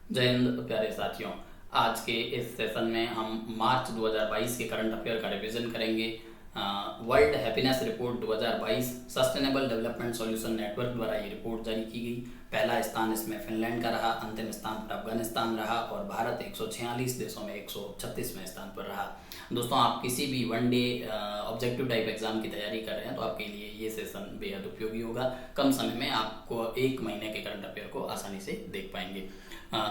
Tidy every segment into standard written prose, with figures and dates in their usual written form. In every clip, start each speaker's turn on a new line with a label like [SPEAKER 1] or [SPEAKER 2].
[SPEAKER 1] जय हिंद प्यारे साथियों। आज के इस सेशन में हम मार्च 2022 के करंट अफेयर का रिवीजन करेंगे। World happiness report 2022 sustainable development solution network द्वारा ये रिपोर्ट जारी की गई। पहला स्थान इसमें फिनलैंड का रहा, अंतिम स्थान पर अफगानिस्तान रहा और भारत 146 देशों में 136वें स्थान पर रहा। दोस्तों, आप किसी भी one day objective type exam की तैयारी कर रहे हैं तो आपके लिए ये सेशन बेहद उपयोगी होगा। कम समय में आपको एक महीने के करंट अफेयर को आसानी से देख पाएंगे।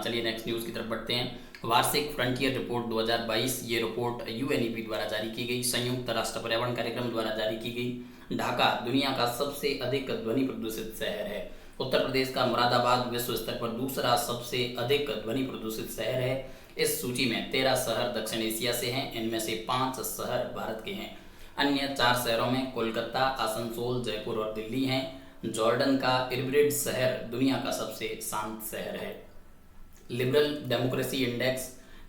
[SPEAKER 1] चलिए नेक्स्ट न्यूज़ की तरफ बढ़ते हैं। वार्षिक फ्रंटियर रिपोर्ट 2022, ये रिपोर्ट यूएनईपी द्वारा जारी की गई, संयुक्त राष्ट्र पर्यावरण कार्यक्रम द्वारा जारी की गई। ढाका दुनिया का सबसे अधिक ध्वनि प्रदूषित शहर है। उत्तर प्रदेश का मुरादाबाद विश्व स्तर पर दूसरा सबसे अधिक ध्वनि प्रदूषित शहर है। इस सूची में 13 शहर दक्षिण एशिया से हैं, इनमें से 5 शहर भारत के हैं। अन्य 4 शहरों में कोलकाता, आसनसोल, जयपुर और दिल्ली हैं। जॉर्डन का इरबिड शहर दुनिया का सबसे शांत शहर है। लिबरल डेमोक्रेसी इंडेक्स,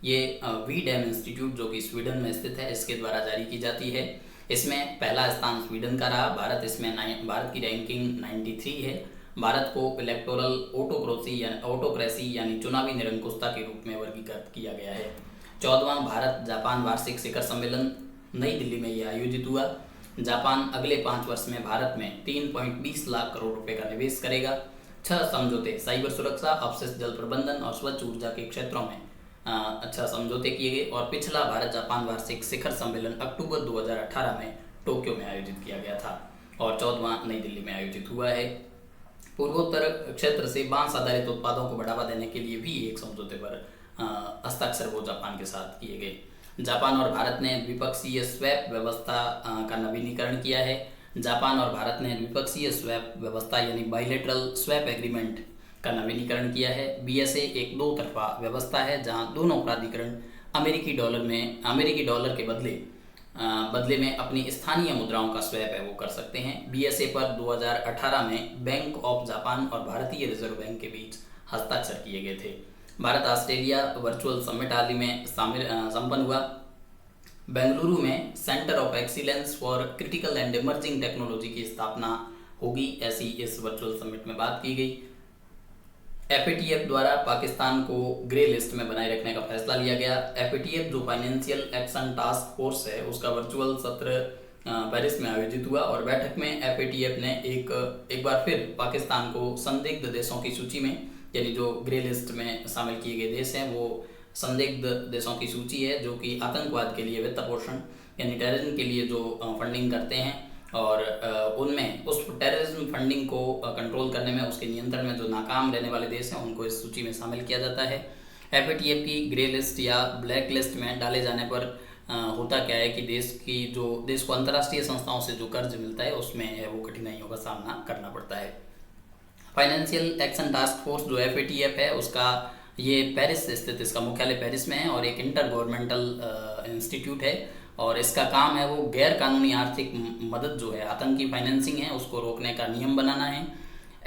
[SPEAKER 1] ये वी-डैम इंस्टीट्यूट जो कि स्वीडन में स्थित है, इसके द्वारा जारी की जाती है। इसमें पहला स्थान स्वीडन का रहा। भारत की रैंकिंग 93 है। भारत को इलेक्टोरल ऑटोक्रेसी यानी चुनावी निरंकुशता के रूप में वर्गीकृत किया गया है। 14वां भारत जापान वार्षिक शिखर सम्मेलन नई दिल्ली में यह आयोजित हुआ। जापान अगले 5 वर्ष में भारत में 3.20 लाख करोड़ रुपए का निवेश करेगा। 6 समझौते साइबर सुरक्षा, अपशिष्ट जल प्रबंधन और स्वच्छ ऊर्जा के क्षेत्रों में 6 समझौते किए गए। और पिछला भारत जापान वार्षिक शिखर सम्मेलन अक्टूबर 2018 में टोक्यो में आयोजित किया गया था और 14वां नई दिल्ली में आयोजित हुआ है। पूर्वोत्तर क्षेत्र से बांस आधारित उत्पादों को बढ़ावा देने के लिए भी एक समझौते पर हस्ताक्षर वो जापान के साथ किए गए। जापान और भारत ने द्विपक्षीय स्वैप व्यवस्था का नवीनीकरण किया है। जापान और भारत ने द्विपक्षीय स्वैप व्यवस्था यानी बाइलेटरल स्वैप एग्रीमेंट का नवीनीकरण किया है। बीएसए एक दो तरफा व्यवस्था है जहां दोनों प्राधिकरण अमेरिकी डॉलर के बदले में अपनी स्थानीय मुद्राओं का स्वैप है वो कर सकते हैं। बीएसए पर 2018 में बैंक ऑफ जापान और भारतीय रिजर्व बैंक के बीच हस्ताक्षर किए गए थे। भारत ऑस्ट्रेलिया वर्चुअल समिट हाल ही में संपन्न हुआ। बेंगलुरु में centre of excellence for critical and emerging technology की स्थापना होगी, ऐसी इस वर्चुअल समिट में बात की गई। एफएटीएफ द्वारा पाकिस्तान को ग्रे लिस्ट में बनाए रखने का फैसला लिया गया। एफएटीएफ जो फाइनेंशियल एक्शन टास्क फोर्स है, उसका वर्चुअल सत्र पेरिस में आयोजित हुआ और बैठक में एफएटीएफ ने एक बार फिर पाकिस्तान को संदिग्ध देशों की सूची में, यानी जो ग्रे लिस्ट में शामिल किए गए देश हैं वो संदिग्ध देशों की सूची है जो कि आतंकवाद के लिए वित्त पोषण यानी टेररिज्म के लिए जो फंडिंग करते हैं और उनमें उस टेररिज्म फंडिंग को कंट्रोल करने में, उसके नियंत्रण में जो नाकाम रहने वाले देश हैं उनको इस सूची में शामिल किया जाता है। एफएटीएफ की ग्रे लिस्ट या ब्लैक लिस्ट में डाले जाने पर होता क्या है कि देश को अंतर्राष्ट्रीय संस्थाओं से जो कर्ज मिलता है उसमें वो कठिनाइयों का सामना करना पड़ता है। फाइनेंशियल एक्शन टास्क फोर्स जो एफएटीएफ है उसका ये पेरिस स्थित, इसका मुख्यालय पेरिस में है और एक इंटर गवर्नमेंटल इंस्टीट्यूट है और इसका काम है वो गैर कानूनी आर्थिक मदद जो है, आतंकी फाइनेंसिंग है, उसको रोकने का नियम बनाना है।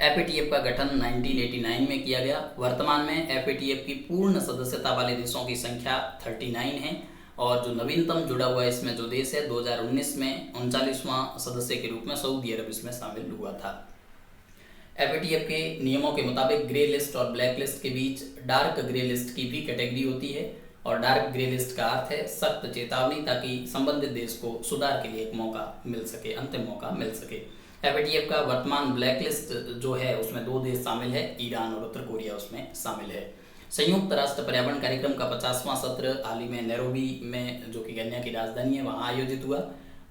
[SPEAKER 1] एफएटीएफ का गठन 1989 में किया गया। वर्तमान में एफएटीएफ की पूर्ण सदस्यता वाले देशों की संख्या 39 है और जो नवीनतम जुड़ा हुआ इसमें जो देश है 2019 में 39वां सदस्य के रूप में सऊदी अरब इसमें शामिल हुआ था। एफएटीएफ के नियमों के मुताबिक ग्रे लिस्ट और ब्लैक लिस्ट के बीच डार्क ग्रे लिस्ट की भी कैटेगरी होती है और डार्क ग्रे लिस्ट का अर्थ है सख्त चेतावनी, ताकि संबंधित देश को सुधार के लिए एक मौका मिल सके, अंतिम मौका मिल सके। एफएटीएफ का वर्तमान ब्लैक लिस्ट जो है उसमें 2 देश शामिल है, ईरान और उत्तर कोरिया उसमें शामिल है। संयुक्त राष्ट्र पर्यावरण कार्यक्रम का 50वां सत्र हाल ही में नैरोबी में, जो कि केन्या की राजधानी है, वहाँ आयोजित हुआ।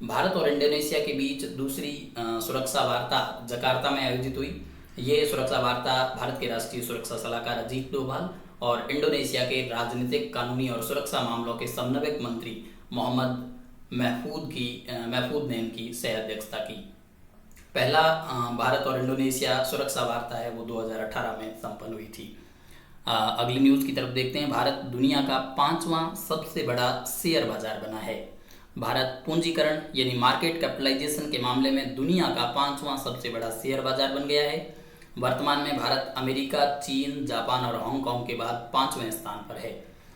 [SPEAKER 1] भारत और इंडोनेशिया के बीच दूसरी सुरक्षा वार्ता जकार्ता में आयोजित हुई। ये सुरक्षा वार्ता भारत के राष्ट्रीय सुरक्षा सलाहकार अजीत डोभाल और इंडोनेशिया के राजनीतिक, कानूनी और सुरक्षा मामलों के समन्वयक मंत्री मोहम्मद महफूद ने इनकी सह अध्यक्षता की। पहला भारत और इंडोनेशिया सुरक्षा वार्ता है वो 2018 में संपन्न हुई थी। अगली न्यूज़ की तरफ देखते हैं। भारत दुनिया का 5वां सबसे बड़ा शेयर बाजार बना है। भारत पूंजीकरण यानी मार्केट कैपिटलाइजेशन के मामले में दुनिया का 5वां सबसे बड़ा शेयर बाजार बन गया है। वर्तमान में भारत अमेरिका, चीन, जापान और हांगकांग के बाद 5वें स्थान पर है।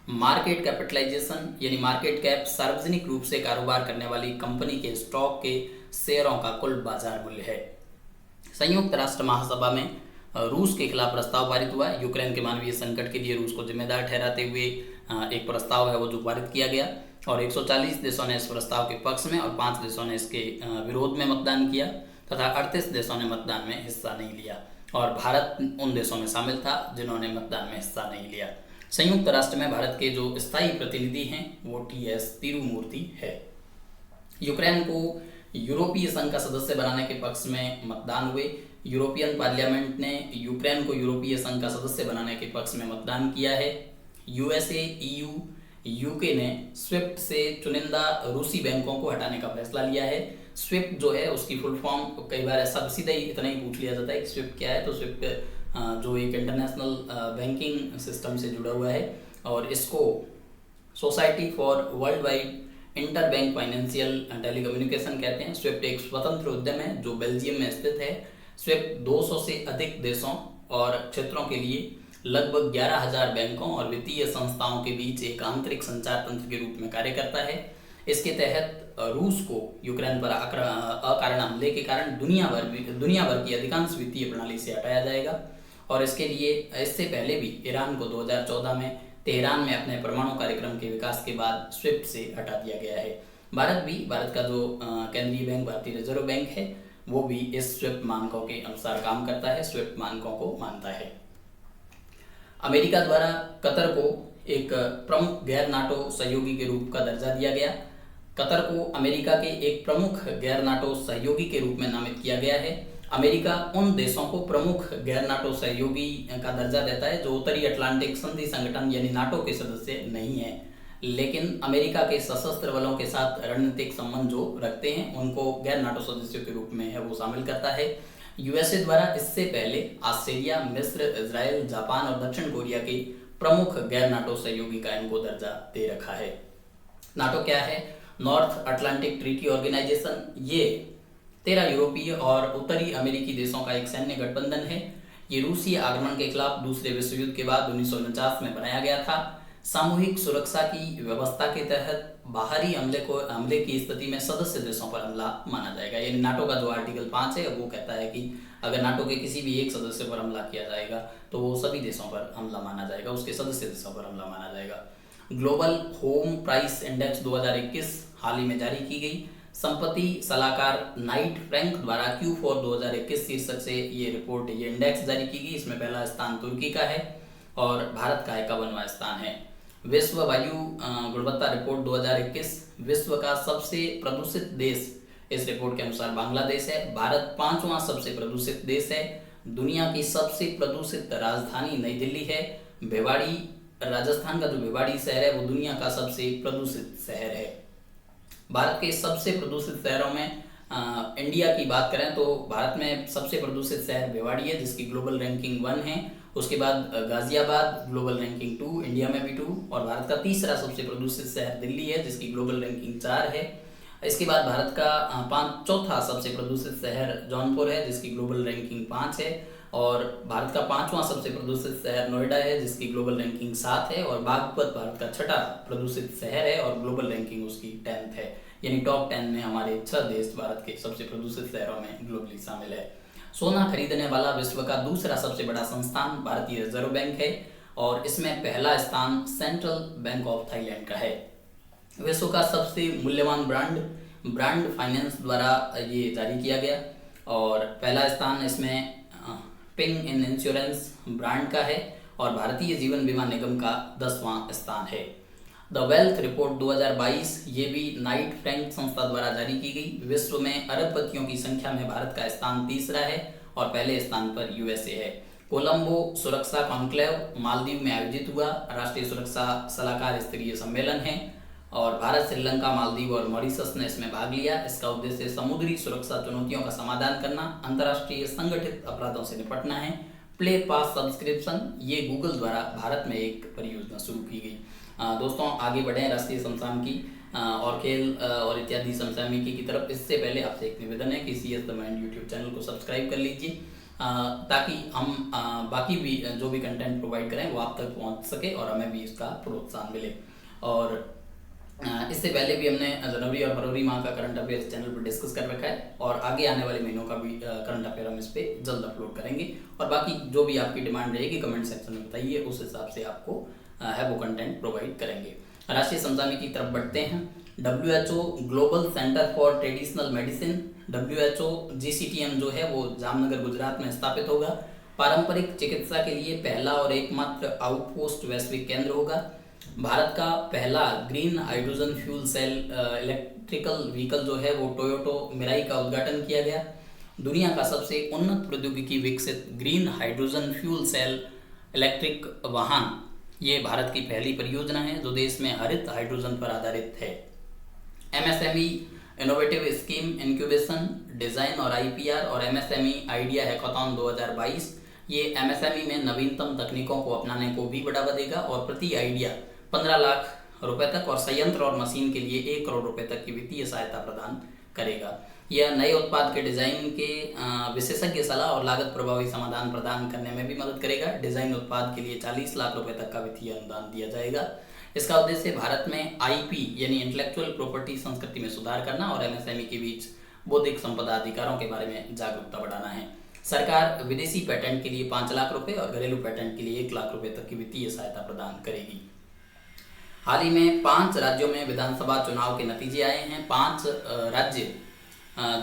[SPEAKER 1] मार्केट कैपिटलाइजेशन यानी मार्केट कैप सार्वजनिक रूप से कारोबार करने वाली कंपनी के स्टॉक के शेयरों का कुल बाजार मूल्य है। संयुक्त राष्ट्र महासभा में रूस के खिलाफ प्रस्ताव पारित हुआ। यूक्रेन के मानवीय संकट के लिए रूस को जिम्मेदार ठहराते हुए एक प्रस्ताव है वो जो पारित किया गया और 140 देशों ने इस प्रस्ताव के पक्ष में और 5 देशों ने इसके विरोध में मतदान किया तथा 38 देशों ने मतदान में हिस्सा नहीं लिया और भारत उन देशों में शामिल था जिन्होंने मतदान में हिस्सा नहीं लिया। संयुक्त राष्ट्र में भारत के जो स्थायी प्रतिनिधि हैं वो टी.एस. तिरुमूर्ति है। यूक्रेन को यूरोपीय संघ का सदस्य बनाने के पक्ष में मतदान हुए। यूरोपियन पार्लियामेंट ने यूक्रेन को यूरोपीय संघ का सदस्य बनाने के पक्ष में मतदान किया है। यूएसए, ईयू, यूके ने स्विफ्ट से चुनिंदा रूसी बैंकों को हटाने का फैसला लिया है। स्विफ्ट जो है उसकी फुल फॉर्म कई बार ऐसा सीधा ही इतना ही पूछ लिया जाता है कि स्विफ्ट क्या है, तो स्विफ्ट जो एक इंटरनेशनल बैंकिंग सिस्टम से जुड़ा हुआ है और इसको society for world wide inter bank financial telecommunication कहते हैं। स्विफ्ट एक स्वतंत्र उद्यम है जो बेल्जियम में स्थित है। स्विफ्ट 200 से अधिक देशों और क्षेत्रों के लिए लगभग 11,000 बैंकों और वित्तीय संस्थाओं के बीच एक आंतरिक संचार तंत्र के रूप में कार्य करता है। इसके तहत रूस को यूक्रेन पर अकारण हमले के कारण दुनिया भर की अधिकांश वित्तीय प्रणाली से हटाया जाएगा और इसके लिए इससे पहले भी ईरान को 2014 में तेहरान में अपने परमाणु कार्यक्रम के विकास के बाद स्विफ्ट से हटा दिया गया है। भारत का जो केंद्रीय बैंक भारतीय रिजर्व बैंक है वो भी इस स्विफ्ट मानकों के अनुसार काम करता है, स्विफ्ट मानकों को मानता है। अमेरिका द्वारा कतर को एक प्रमुख गैर नाटो सहयोगी के रूप का दर्जा दिया गया। कतर को अमेरिका के एक प्रमुख गैर नाटो सहयोगी के रूप में नामित किया गया है। अमेरिका उन देशों को प्रमुख गैर नाटो सहयोगी का दर्जा देता है जो उत्तरी अटलांटिक संधि संगठन यानी नाटो के सदस्य नहीं है, लेकिन अमेरिका के सशस्त्र बलों के साथ रणनीतिक संबंध जो रखते हैं उनको गैर नाटो सदस्यों के रूप में है वो शामिल करता है। यूएसए द्वारा इससे पहले ऑस्ट्रेलिया, मिस्र, इजराइल, जापान और दक्षिण कोरिया के प्रमुख गैर नाटो सहयोगी का इनको दर्जा दे रखा है। नाटो क्या है? North Atlantic Treaty Organization. ये 13 यूरोपीय और उत्तरी अमेरिकी देशों का एक सैन्य गठबंधन है। ये रूसी आक्रमण के खिलाफ दूसरे विश्व युद्ध के बाद 1949 में बनाया गया था। सामूहिक सुरक्षा की व्यवस्था के तहत बाहरी हमले की स्थिति में सदस्य देशों पर हमला माना जाएगा। यानी नाटो का जो आर्टिकल 5 है वो कहता है कि अगर नाटो के किसी भी एक सदस्य पर हमला किया जाएगा तो वो सभी देशों पर हमला माना जाएगा, उसके सदस्य देशों पर हमला माना जाएगा। ग्लोबल होम प्राइस इंडेक्स 2021 हाल ही में जारी की गई। संपत्ति सलाहकार नाइट फ्रैंक द्वारा Q4 2021 शीर्षक से ये रिपोर्ट, ये इंडेक्स जारी की गई। इसमें पहला स्थान तुर्की का है और भारत का 51वां स्थान है। विश्व वायु गुणवत्ता रिपोर्ट 2021, विश्व का सबसे प्रदूषित देश इस रिपोर्ट के अनुसार बांग्लादेश है। भारत 5वां सबसे प्रदूषित देश है। दुनिया की सबसे प्रदूषित राजधानी नई दिल्ली है। भिवाड़ी, राजस्थान का जो भिवाड़ी शहर है वो दुनिया का सबसे प्रदूषित शहर है। भारत के सबसे प्रदूषित शहरों में इंडिया की बात करें तो भारत में सबसे प्रदूषित शहर भिवाड़ी है जिसकी ग्लोबल रैंकिंग 1 है। उसके बाद गाजियाबाद ग्लोबल रैंकिंग 2, इंडिया में भी 2, और भारत का तीसरा सबसे प्रदूषित शहर दिल्ली है जिसकी ग्लोबल रैंकिंग 4 है। इसके बाद भारत का चौथा सबसे प्रदूषित शहर जौनपुर है जिसकी ग्लोबल रैंकिंग 5 है, और भारत का 5वां सबसे प्रदूषित शहर नोएडा है जिसकी ग्लोबल रैंकिंग 7 है, और बागपत भारत का 6ठा प्रदूषित शहर है और ग्लोबल रैंकिंग उसकी 10th है। यानी टॉप 10 में हमारे 6 देश भारत के सबसे प्रदूषित शहरों में ग्लोबली शामिल है। सोना खरीदने वाला विश्व का दूसरा सबसे बड़ा संस्थान भारतीय रिजर्व बैंक है और इसमें पहला स्थान सेंट्रल बैंक ऑफ थाईलैंड का है। विश्व का सबसे मूल्यवान ब्रांड फाइनेंस द्वारा ये जारी किया गया और पहला स्थान इसमें पिंग इन इंश्योरेंस ब्रांड का है और भारतीय जीवन बीमा निगम का 10वां स्थान है। द वेल्थ रिपोर्ट 2022 ये भी नाइट फ्रैंक संस्था द्वारा जारी की गई। विश्व में अरबपतियों की संख्या में भारत का स्थान तीसरा है और पहले स्थान पर यूएसए है। कोलंबो सुरक्षा कॉन्क्लेव मालदीव में आयोजित हुआ राष्ट्रीय सुरक्षा सलाहकार स्तरीय सम्मेलन है और भारत, श्रीलंका, मालदीव और मॉरिशस ने इसमें भाग लिया। इसका उद्देश्य समुद्री सुरक्षा चुनौतियों का समाधान करना, अंतर्राष्ट्रीय संगठित अपराधों से निपटना है। प्ले पास सब्सक्रिप्शन ये गूगल द्वारा भारत में एक परियोजना शुरू की गई। दोस्तों आगे बढ़े राष्ट्रीय समसामयिकी और खेल और इत्यादि समसामयिकी की तरफ। इससे पहले आपसे एक निवेदन है कि CS the mind YouTube channel को सब्सक्राइब कर लीजिए ताकि हम बाकी भी जो भी कंटेंट प्रोवाइड करें वो आप तक पहुंच सके और हमें भी इसका प्रोत्साहन मिले। और इससे पहले भी हमने जनवरी और फरवरी माह का करंट अफेयर इस चैनल पर डिस्कस कर रखा है और आगे आने वाले महीनों का भी करंट अफेयर हम इस पर जल्द अपलोड करेंगे। और बाकी जो भी आपकी डिमांड रहेगी कमेंट सेक्शन में बताइए, उस हिसाब से आपको है वो कंटेंट प्रोवाइड करेंगे। राष्ट्रीय समसामयिक की तरफ बढ़ते हैं। WHO global centre for traditional medicine WHO GCTM जो है वो जामनगर गुजरात में स्थापित होगा। पारंपरिक चिकित्सा के लिए पहला और एकमात्र आउटपोस्ट वैश्विक केंद्र होगा। भारत का पहला green hydrogen fuel cell electrical vehicle जो है वो टोयोटो मिराई का उद्घाटन किया गया। दुनिया का सबसे उन्नत प्रौद्योगिकी विकसित green hydrogen fuel cell electric वाहन, ये भारत की पहली परियोजना है जो देश में हरित हाइड्रोजन पर आधारित है। MSME innovative scheme incubation design और IPR और MSME आइडिया हैकाथॉन 2022 ये MSME में नवीनतम तकनीकों को अपनाने को भी बढ़ावा देगा और प्रति आइडिया 15 लाख रुपए तक और संयंत्र और मशीन के लिए 1 करोड़ रुपए तक की वित्तीय सहायता प्रदान करेगा। यह नए उत्पाद के डिजाइन के विशेषज्ञ सलाह और लागत प्रभावी समाधान प्रदान करने में भी मदद करेगा। डिजाइन उत्पाद के लिए 40 लाख रुपए तक का वित्तीय अनुदान दिया जाएगा। इसका उद्देश्य भारत में IP यानी इंटेलेक्चुअल प्रॉपर्टी संस्कृति में सुधार करना और MSME के बीच बौद्धिक संपदा अधिकारों के बारे में जागरूकता बढ़ाना है। सरकार विदेशी पेटेंट के लिए 5 लाख रुपए और घरेलू पेटेंट के लिए 1 लाख रुपए तक की वित्तीय सहायता प्रदान करेगी। हाल ही में 5 राज्यों में विधानसभा चुनाव के नतीजे आए हैं। 5 राज्य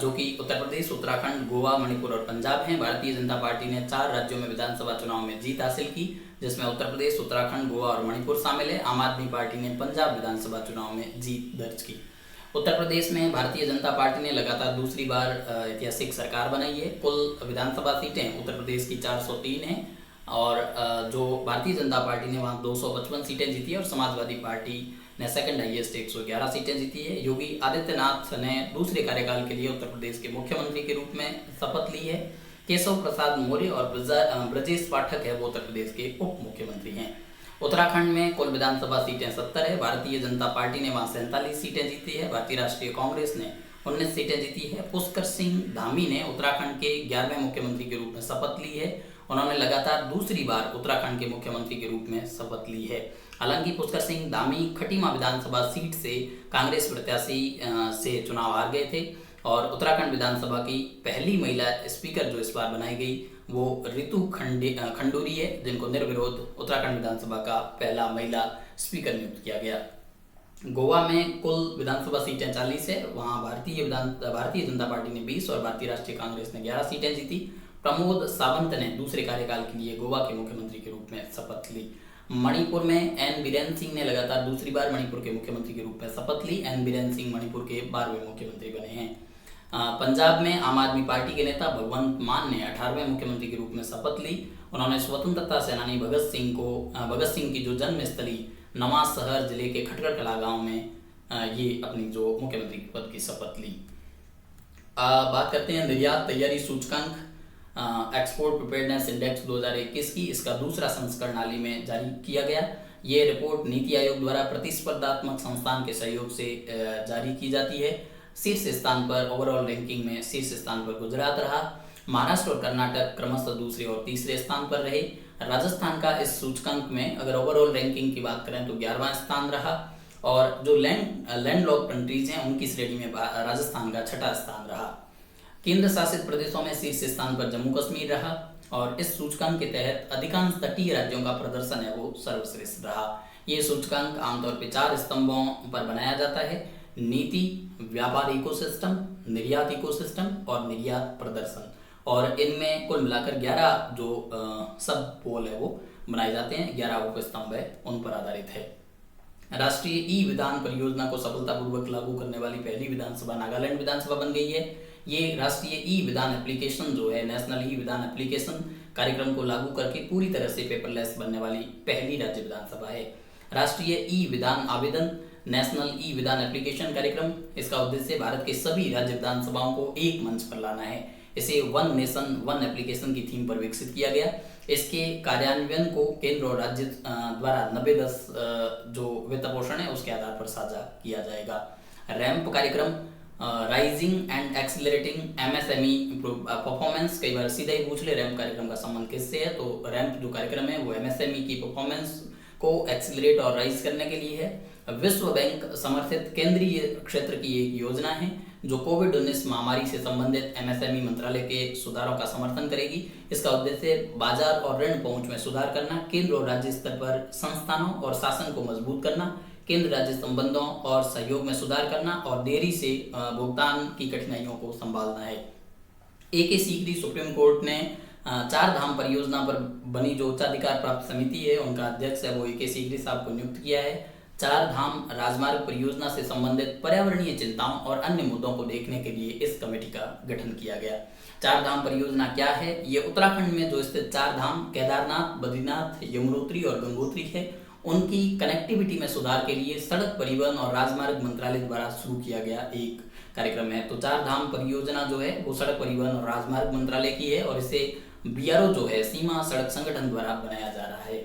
[SPEAKER 1] जो कि उत्तर प्रदेश, उत्तराखंड, गोवा, मणिपुर और पंजाब हैं। भारतीय जनता पार्टी ने 4 राज्यों में विधानसभा चुनाव में जीत हासिल की, जिसमें उत्तर प्रदेश, उत्तराखंड, गोवा और मणिपुर शामिल है। आम आदमी पार्टी ने पंजाब विधानसभा चुनाव में जीत दर्ज की। उत्तर प्रदेश में भारतीय जनता पार्टी ने लगातार दूसरी बार ऐतिहासिक सरकार बनाई है। कुल विधानसभा सीटें उत्तर प्रदेश की 403 हैं और जो भारतीय जनता पार्टी ने वहाँ 255 सीटें जीती है और समाजवादी पार्टी ने सेकंड हाईएस्ट 111 सीटें जीती है। योगी आदित्यनाथ ने दूसरे कार्यकाल के लिए उत्तर प्रदेश के मुख्यमंत्री के रूप में शपथ ली है। केशव प्रसाद मौर्य और ब्रजेश पाठक है वो उत्तर प्रदेश के उप मुख्यमंत्री हैं। उत्तराखंड में कुल विधानसभा सीटें 70 है। भारतीय जनता पार्टी ने वहाँ 47 सीटें जीती है। भारतीय राष्ट्रीय कांग्रेस ने 19 सीटें जीती है। पुष्कर सिंह धामी ने उत्तराखंड के 11वें मुख्यमंत्री के रूप में शपथ ली है। उन्होंने लगातार दूसरी बार उत्तराखंड के मुख्यमंत्री के रूप में शपथ ली है। हालांकि पुष्कर सिंह धामी खटीमा विधानसभा सीट से कांग्रेस प्रत्याशी से चुनाव हार गए थे और उत्तराखंड विधानसभा की पहली महिला स्पीकर जो इस बार बनाई गई वो रितु खंडूरी है, जिनको निर्विरोध उत्तराखंड विधानसभा का पहला महिला स्पीकर नियुक्त किया गया। गोवा में कुल विधानसभा सीटें 40 है। वहाँ भारतीय जनता पार्टी ने 20 और भारतीय राष्ट्रीय कांग्रेस ने 11 सीटें जीती। प्रमोद सावंत ने दूसरे कार्यकाल के लिए गोवा के मुख्यमंत्री के रूप में शपथ ली। मणिपुर में एन बीरेन सिंह ने लगातार दूसरी बार मणिपुर के मुख्यमंत्री के रूप में शपथ ली। एन बीरेन सिंह मणिपुर के 12वें मुख्यमंत्री बने हैं। पंजाब में आम आदमी पार्टी के नेता भगवंत मान ने 18वें मुख्यमंत्री के रूप में शपथ ली। उन्होंने स्वतंत्रता सेनानी भगत सिंह की जो जन्मस्थली नवां शहर जिले के खटकर कला गांव में ये अपनी जो मुख्यमंत्री पद की शपथ ली। बात करते हैं निर्यात तैयारी सूचकांक एक्सपोर्ट प्रिपेयर्डनेस इंडेक्स 2021 की। इसका दूसरा संस्करण हाल ही में जारी किया गया। ये रिपोर्ट नीति आयोग द्वारा प्रतिस्पर्धात्मक संस्थान के सहयोग से जारी की जाती है। शीर्ष स्थान पर ओवरऑल रैंकिंग में शीर्ष स्थान पर गुजरात रहा। महाराष्ट्र और कर्नाटक क्रमशः दूसरे और तीसरे स्थान पर रहे। राजस्थान का इस सूचकांक में अगर ओवरऑल रैंकिंग की बात करें तो 11वां स्थान रहा और जो लैंडलॉक कंट्रीज हैं उनकी श्रेणी में राजस्थान का 6ठा स्थान रहा। केंद्र शासित प्रदेशों में शीर्ष स्थान पर जम्मू कश्मीर रहा और इस सूचकांक के तहत अधिकांश तटीय राज्यों का प्रदर्शन है वो सर्वश्रेष्ठ रहा। ये सूचकांक आमतौर पर 4 स्तंभों पर बनाया जाता है: नीति, व्यापार इकोसिस्टम, निर्यात इकोसिस्टम और निर्यात प्रदर्शन। और इनमें कुल मिलाकर 11 जो सब पोल है वो बनाए जाते हैं। 11 उपस्तंभ है उन पर आधारित है। राष्ट्रीय ई विधान परियोजना को सफलतापूर्वक लागू करने वाली पहली विधानसभा नागालैंड विधानसभा बन गई है। ये राष्ट्रीय ई विधान एप्लीकेशन जो है नेशनल ई विधान एप्लीकेशन कार्यक्रम को लागू करके पूरी तरह से पेपरलेस बनने वाली पहली राज्य विधानसभा है। राष्ट्रीय ई विधान आवेदन नेशनल ई विधान एप्लीकेशन कार्यक्रम, इसका उद्देश्य भारत के सभी राज्य विधानसभाओं को एक मंच पर लाना है। इसे वन नेशन वन एप्लीकेशन की थीम पर विकसित किया गया। इसके कार्यान्वयन को केंद्र और राज्य द्वारा 90-10 जो वित्त पोषण है उसके आधार पर साझा किया जाएगा। रैंप कार्यक्रम rising and accelerating MSME performance, कई बार सीधा ही पूछ ले रैंप कार्यक्रम का संबंध किससे है, तो रैंप जो कार्यक्रम है वो MSME की परफॉर्मेंस को एक्सीलरेट और राइज करने के लिए है। विश्व बैंक समर्थित केंद्रीय क्षेत्र की एक योजना है जो कोविड-19 महामारी से संबंधित एमएसएमई मंत्रालय के सुधारों का समर्थन करेगी। इसका उद्देश्य बाजार और ऋण पहुंच में सुधार करना, केंद्र और राज्य स्तर पर संस्थानों और शासन को मजबूत करना, केंद्र राज्य संबंधों और सहयोग में सुधार करना और देरी से भुगतान की कठिनाइयों को संभालना है। ए.के. सीकरी सुप्रीम कोर्ट ने चार धाम परियोजना पर बनी जो उच्चाधिकार प्राप्त समिति है, उनका अध्यक्ष है वो ए.के. सीकरी साहब को नियुक्त किया है। चार धाम राजमार्ग परियोजना से संबंधित पर्यावरणीय चिंताओं और अन्य मुद्दों को देखने के लिए इस कमेटी का गठन किया गया। चार धाम परियोजना क्या है? ये उत्तराखंड में जो स्थित चार धाम केदारनाथ, बद्रीनाथ, यमुनोत्री और गंगोत्री है, उनकी कनेक्टिविटी में सुधार के लिए सड़क परिवहन और राजमार्ग मंत्रालय द्वारा शुरू किया गया एक कार्यक्रम है। तो चार धाम परियोजना जो है वो सड़क परिवहन और राजमार्ग मंत्रालय की है और इसे बीआरओ जो है सीमा सड़क संगठन द्वारा बनाया जा रहा है।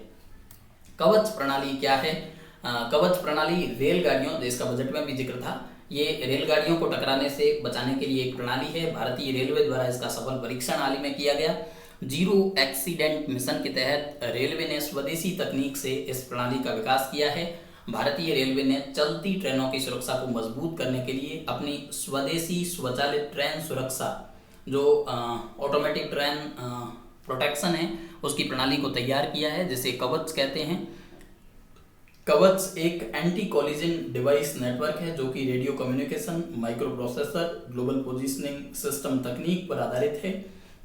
[SPEAKER 1] कवच प्रणाली क्या है? कवच प्रणाली रेलगाड़ियों, देश का बजट में भी जिक्र था, ये रेलगाड़ियों को टकराने से बचाने के लिए एक प्रणाली है। भारतीय रेलवे द्वारा इसका सफल परीक्षण हाल ही में किया गया। जीरो एक्सीडेंट मिशन के तहत रेलवे ने स्वदेशी तकनीक से इस प्रणाली का विकास किया है। भारतीय रेलवे ने चलती ट्रेनों की सुरक्षा को मजबूत करने के लिए अपनी स्वदेशी स्वचालित ट्रेन सुरक्षा जो ऑटोमेटिक ट्रेन प्रोटेक्शन है उसकी प्रणाली को तैयार किया है, जिसे कवच कहते हैं। कवच एक एंटी कोलिजन डिवाइस नेटवर्क है जो कि radio communication, micro processor, global positioning system तकनीक पर आधारित है।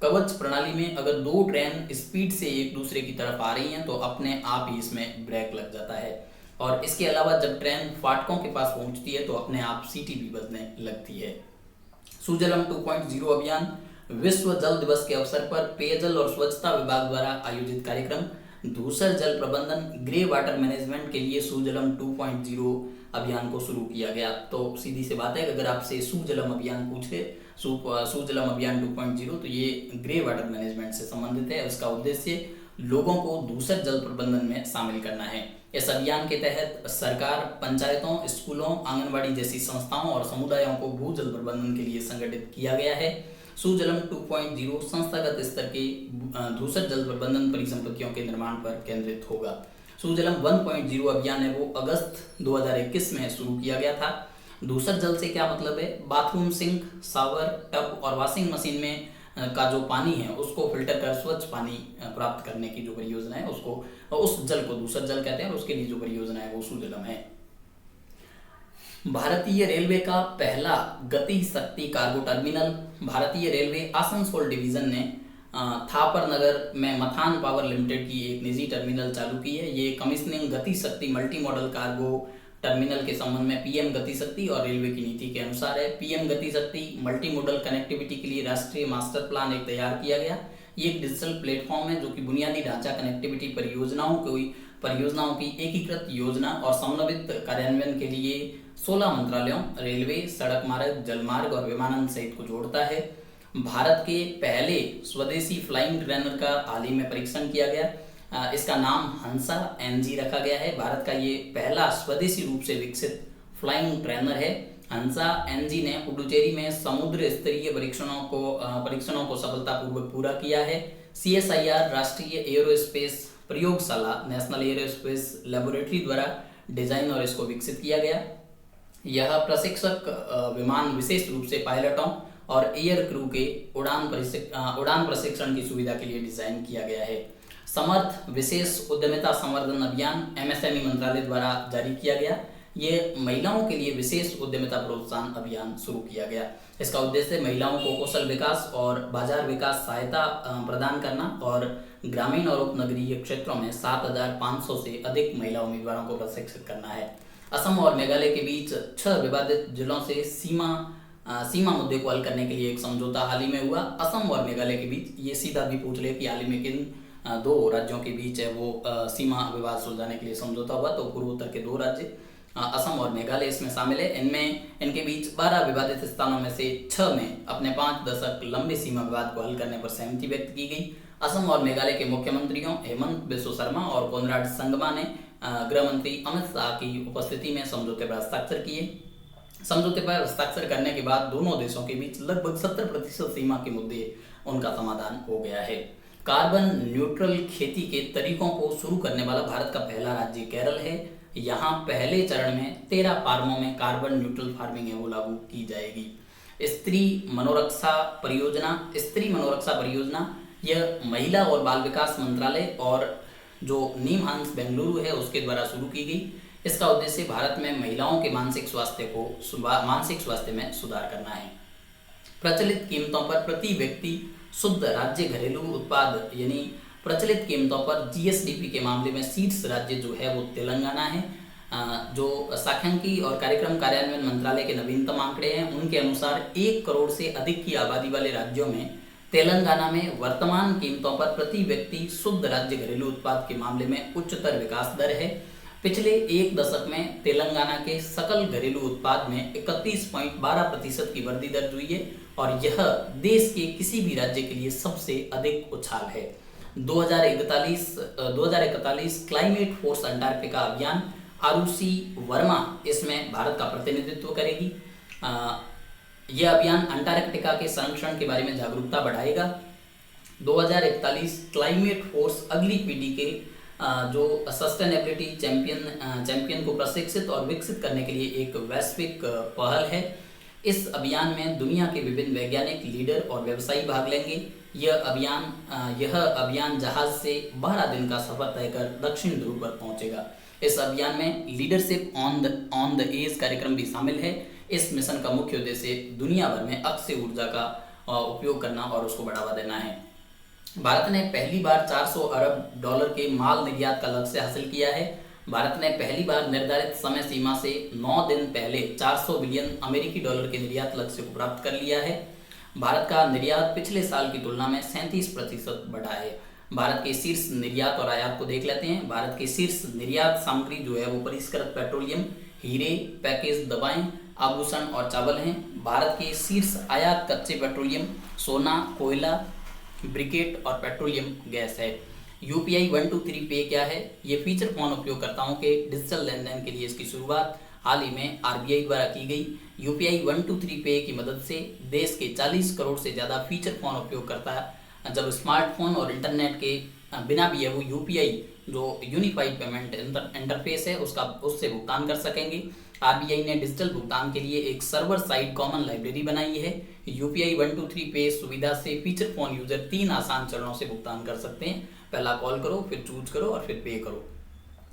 [SPEAKER 1] कवच प्रणाली में अगर दो ट्रेन स्पीड से एक दूसरे की तरफ आ रही हैं तो अपने आप ही इसमें ब्रेक लग जाता है और इसके अलावा जब ट्रेन फाटकों के पास पहुंचती है तो अपने आप सीटी भी बजने लगती है। सुजलम 2.0 अभियान, विश्व जल दिवस के अवसर पर पेयजल और स्वच्छता विभाग द्वारा आयोजित कार्यक्रम धूसर जल प्रबंधन ग्रे वाटर मैनेजमेंट के लिए सुजलम 2.0 अभियान को शुरू किया गया। तो सीधी सी बात है कि अगर आपसे सुजलम अभियान पूछे, सुजलम अभियान 2.0, तो ये ग्रे वाटर मैनेजमेंट से संबंधित है। इसका उद्देश्य लोगों को दूसर जल प्रबंधन में शामिल करना है। इस अभियान के तहत सरकार पंचायतों, स्कूलों, आंगनबाड़ी जैसी संस्थाओं और समुदायों को भूजल प्रबंधन के लिए संगठित किया गया है। सुजलम 2.0 संस्थागत स्तर के दूसर जल प्रबंधन परिसंपत्तियों के निर्माण पर केंद्रित होगा। सुजलम 1.0 अभियान है वो अगस्त 2021 में शुरू किया गया था। दूसर जल से क्या मतलब है? बाथरूम, सिंक, शावर, टब और वॉशिंग मशीन में का जो पानी है उसको फिल्टर कर स्वच्छ पानी प्राप्त करने की जो परियोजना है उसको, उस जल को दूसर जल कहते हैं और उसके लिए जो परियोजना है वो सुजलम है। भारतीय रेलवे का पहला गति शक्ति कार्गो टर्मिनल, भारतीय रेलवे आसनसोल डिवीजन ने थापर नगर में मथान पावर लिमिटेड की एक निजी टर्मिनल चालू की है। ये कमिश्निंग गति शक्ति मल्टी मॉडल कार्गो टर्मिनल के संबंध में पीएम गति शक्ति और रेलवे की नीति के अनुसार है। पीएम गति शक्ति मल्टी मॉडल कनेक्टिविटी के लिए राष्ट्रीय मास्टर प्लान एक तैयार किया गया। ये एक डिजिटल प्लेटफॉर्म है जो कि बुनियादी ढांचा कनेक्टिविटी परियोजनाओं की एकीकृत योजना और समन्वित कार्यान्वयन के लिए 16 मंत्रालयों रेलवे, सड़क मार्ग, जलमार्ग और विमानन सहित को जोड़ता है। भारत के पहले स्वदेशी फ्लाइंग ट्रेनर का हाल ही में परीक्षण किया गया। इसका नाम हंसा एनजी रखा गया है। भारत का ये पहला स्वदेशी रूप से विकसित फ्लाइंग ट्रेनर है। हंसा एनजी ने पुडुचेरी में समुद्र स्तरीय परीक्षणों को सफलतापूर्वक पूरा किया है। CSIR राष्ट्रीय एयरोस्पेस प्रयोगशाला नेशनल एयरोस्पेस लेबोरेटरी द्वारा डिजाइन और इसको विकसित किया गया। यह प्रशिक्षक विमान विशेष रूप से पायलटों और एयर क्रू के उड़ान प्रशिक्षण की सुविधा के लिए डिजाइन किया गया है। समर्थ विशेष उद्यमिता संवर्धन अभियान MSME मंत्रालय द्वारा जारी किया गया। ये महिलाओं के लिए विशेष उद्यमिता प्रोत्साहन अभियान शुरू किया गया। इसका उद्देश्य महिलाओं को कौशल विकास और बाजार विकास सहायता प्रदान करना और ग्रामीण और उपनगरीय क्षेत्रों में 7,500 से अधिक महिला उम्मीदवारों को प्रशिक्षित करना है। असम और मेघालय के बीच 6 विवादित जिलों से सीमा मुद्दे को हल करने के लिए एक समझौता हाल ही में हुआ। असम और मेघालय के बीच, ये सीधा भी पूछ ले कि हाल ही में किन 2 राज्यों के बीच है वो सीमा विवाद सुलझाने के लिए समझौता हुआ, तो पूर्वोत्तर के 2 राज्य असम और मेघालय इसमें शामिल है। इनके बीच 12 विवादित स्थानों में से 6 में अपने 5 दशक लंबे सीमा विवाद को हल करने पर सहमति व्यक्त की गई। असम और मेघालय के मुख्यमंत्रियों हेमंत बिस्व शर्मा और कोनराड संगमा ने गृह मंत्री अमित शाह की उपस्थिति में समझौते पर हस्ताक्षर किए। समझौते पर हस्ताक्षर करने के बाद दोनों देशों के बीच लगभग 70% सीमा के मुद्दे उनका समाधान हो गया है। कार्बन न्यूट्रल खेती के तरीकों को शुरू करने वाला भारत का पहला राज्य केरल है। यहाँ पहले चरण में 13 फार्मों में कार्बन न्यूट्रल फार्मिंग है वो लागू की जाएगी। स्त्री मनोरक्षा परियोजना यह महिला और बाल विकास मंत्रालय और जो निमहांस बेंगलुरु है उसके द्वारा शुरू की गई। इसका उद्देश्य भारत में महिलाओं के मानसिक स्वास्थ्य में सुधार करना है। प्रचलित कीमतों पर प्रति व्यक्ति शुद्ध राज्य घरेलू उत्पाद यानी प्रचलित कीमतों पर जीएसडीपी के मामले में शीर्ष राज्य जो है वो तेलंगाना है। जो सांख्यिकी और कार्यक्रम कार्यान्वयन मंत्रालय के नवीनतम आंकड़े हैं उनके अनुसार 1 करोड़ से अधिक की आबादी वाले राज्यों में तेलंगाना में वर्तमान कीमतों पर प्रति व्यक्ति शुद्ध राज्य घरेलू उत्पाद के मामले में उच्चतर विकास दर है। पिछले एक दशक में तेलंगाना के सकल घरेलू उत्पाद में 31.12% की वृद्धि दर्ज हुई है और यह देश के किसी भी राज्य के लिए सबसे अधिक उछाल है। 2041 क्लाइमेट फोर्स अंटार्कटिका अभियान आरुषि वर्मा इसमें भारत का प्रतिनिधित्व करेगी। यह अभियान अंटार्कटिका के संरक्षण के बारे में जागरूकता बढ़ाएगा। 2041 क्लाइमेट फोर्स अगली पीढ़ी के जो सस्टेनेबिलिटी चैंपियन को प्रशिक्षित और विकसित करने के लिए एक वैश्विक पहल है। इस अभियान में दुनिया के विभिन्न वैज्ञानिक, लीडर और व्यवसायी भाग लेंगे। यह अभियान जहाज से 12 दिन का सफर तय कर दक्षिण ध्रुव पर पहुंचेगा। इस अभियान में लीडरशिप ऑन द एज कार्यक्रम भी शामिल है। इस मिशन का मुख्य उद्देश्य दुनिया भर में अक्षय ऊर्जा का उपयोग करना और उसको बढ़ावा देना है। भारत ने पहली बार 400 अरब डॉलर के माल निर्यात का लक्ष्य हासिल किया है। भारत ने पहली बार निर्धारित समय सीमा से 9 दिन पहले 400 बिलियन अमेरिकी डॉलर के निर्यात लक्ष्य को प्राप्त कर लिया है। भारत का निर्यात पिछले साल की तुलना में 37% बढ़ा है। भारत के शीर्ष निर्यात और आयात को देख लेते हैं। भारत के शीर्ष निर्यात सामग्री जो है वो परिष्कृत पेट्रोलियम, हीरे, पैकेज दवाएं, आभूषण और चावल हैं। भारत के शीर्ष आयात कच्चे पेट्रोलियम, सोना, कोयला, ब्रिकेट और पेट्रोलियम गैस है। यूपीआई 123 पे क्या है? ये फीचर फोन उपयोगकर्ताओं के डिजिटल लेन देन के लिए इसकी शुरुआत हाल ही में आरबीआई द्वारा की गई। यूपीआई 123 पे की मदद से देश के 40 करोड़ से ज़्यादा फीचर फोन उपयोगकर्ता जब स्मार्टफोन और इंटरनेट के बिना भी है वो यूपीआई जो यूनिफाइड पेमेंट इंटरफेस है उससे भुगतान कर सकेंगे। आरबीआई ने डिजिटल भुगतान के लिए एक सर्वर साइड कॉमन लाइब्रेरी बनाई है। यूपीआई 123 पे सुविधा से फीचर फोन यूजर 3 आसान चरणों से भुगतान कर सकते हैं। पहला कॉल करो, फिर चूज करो और फिर पे करो।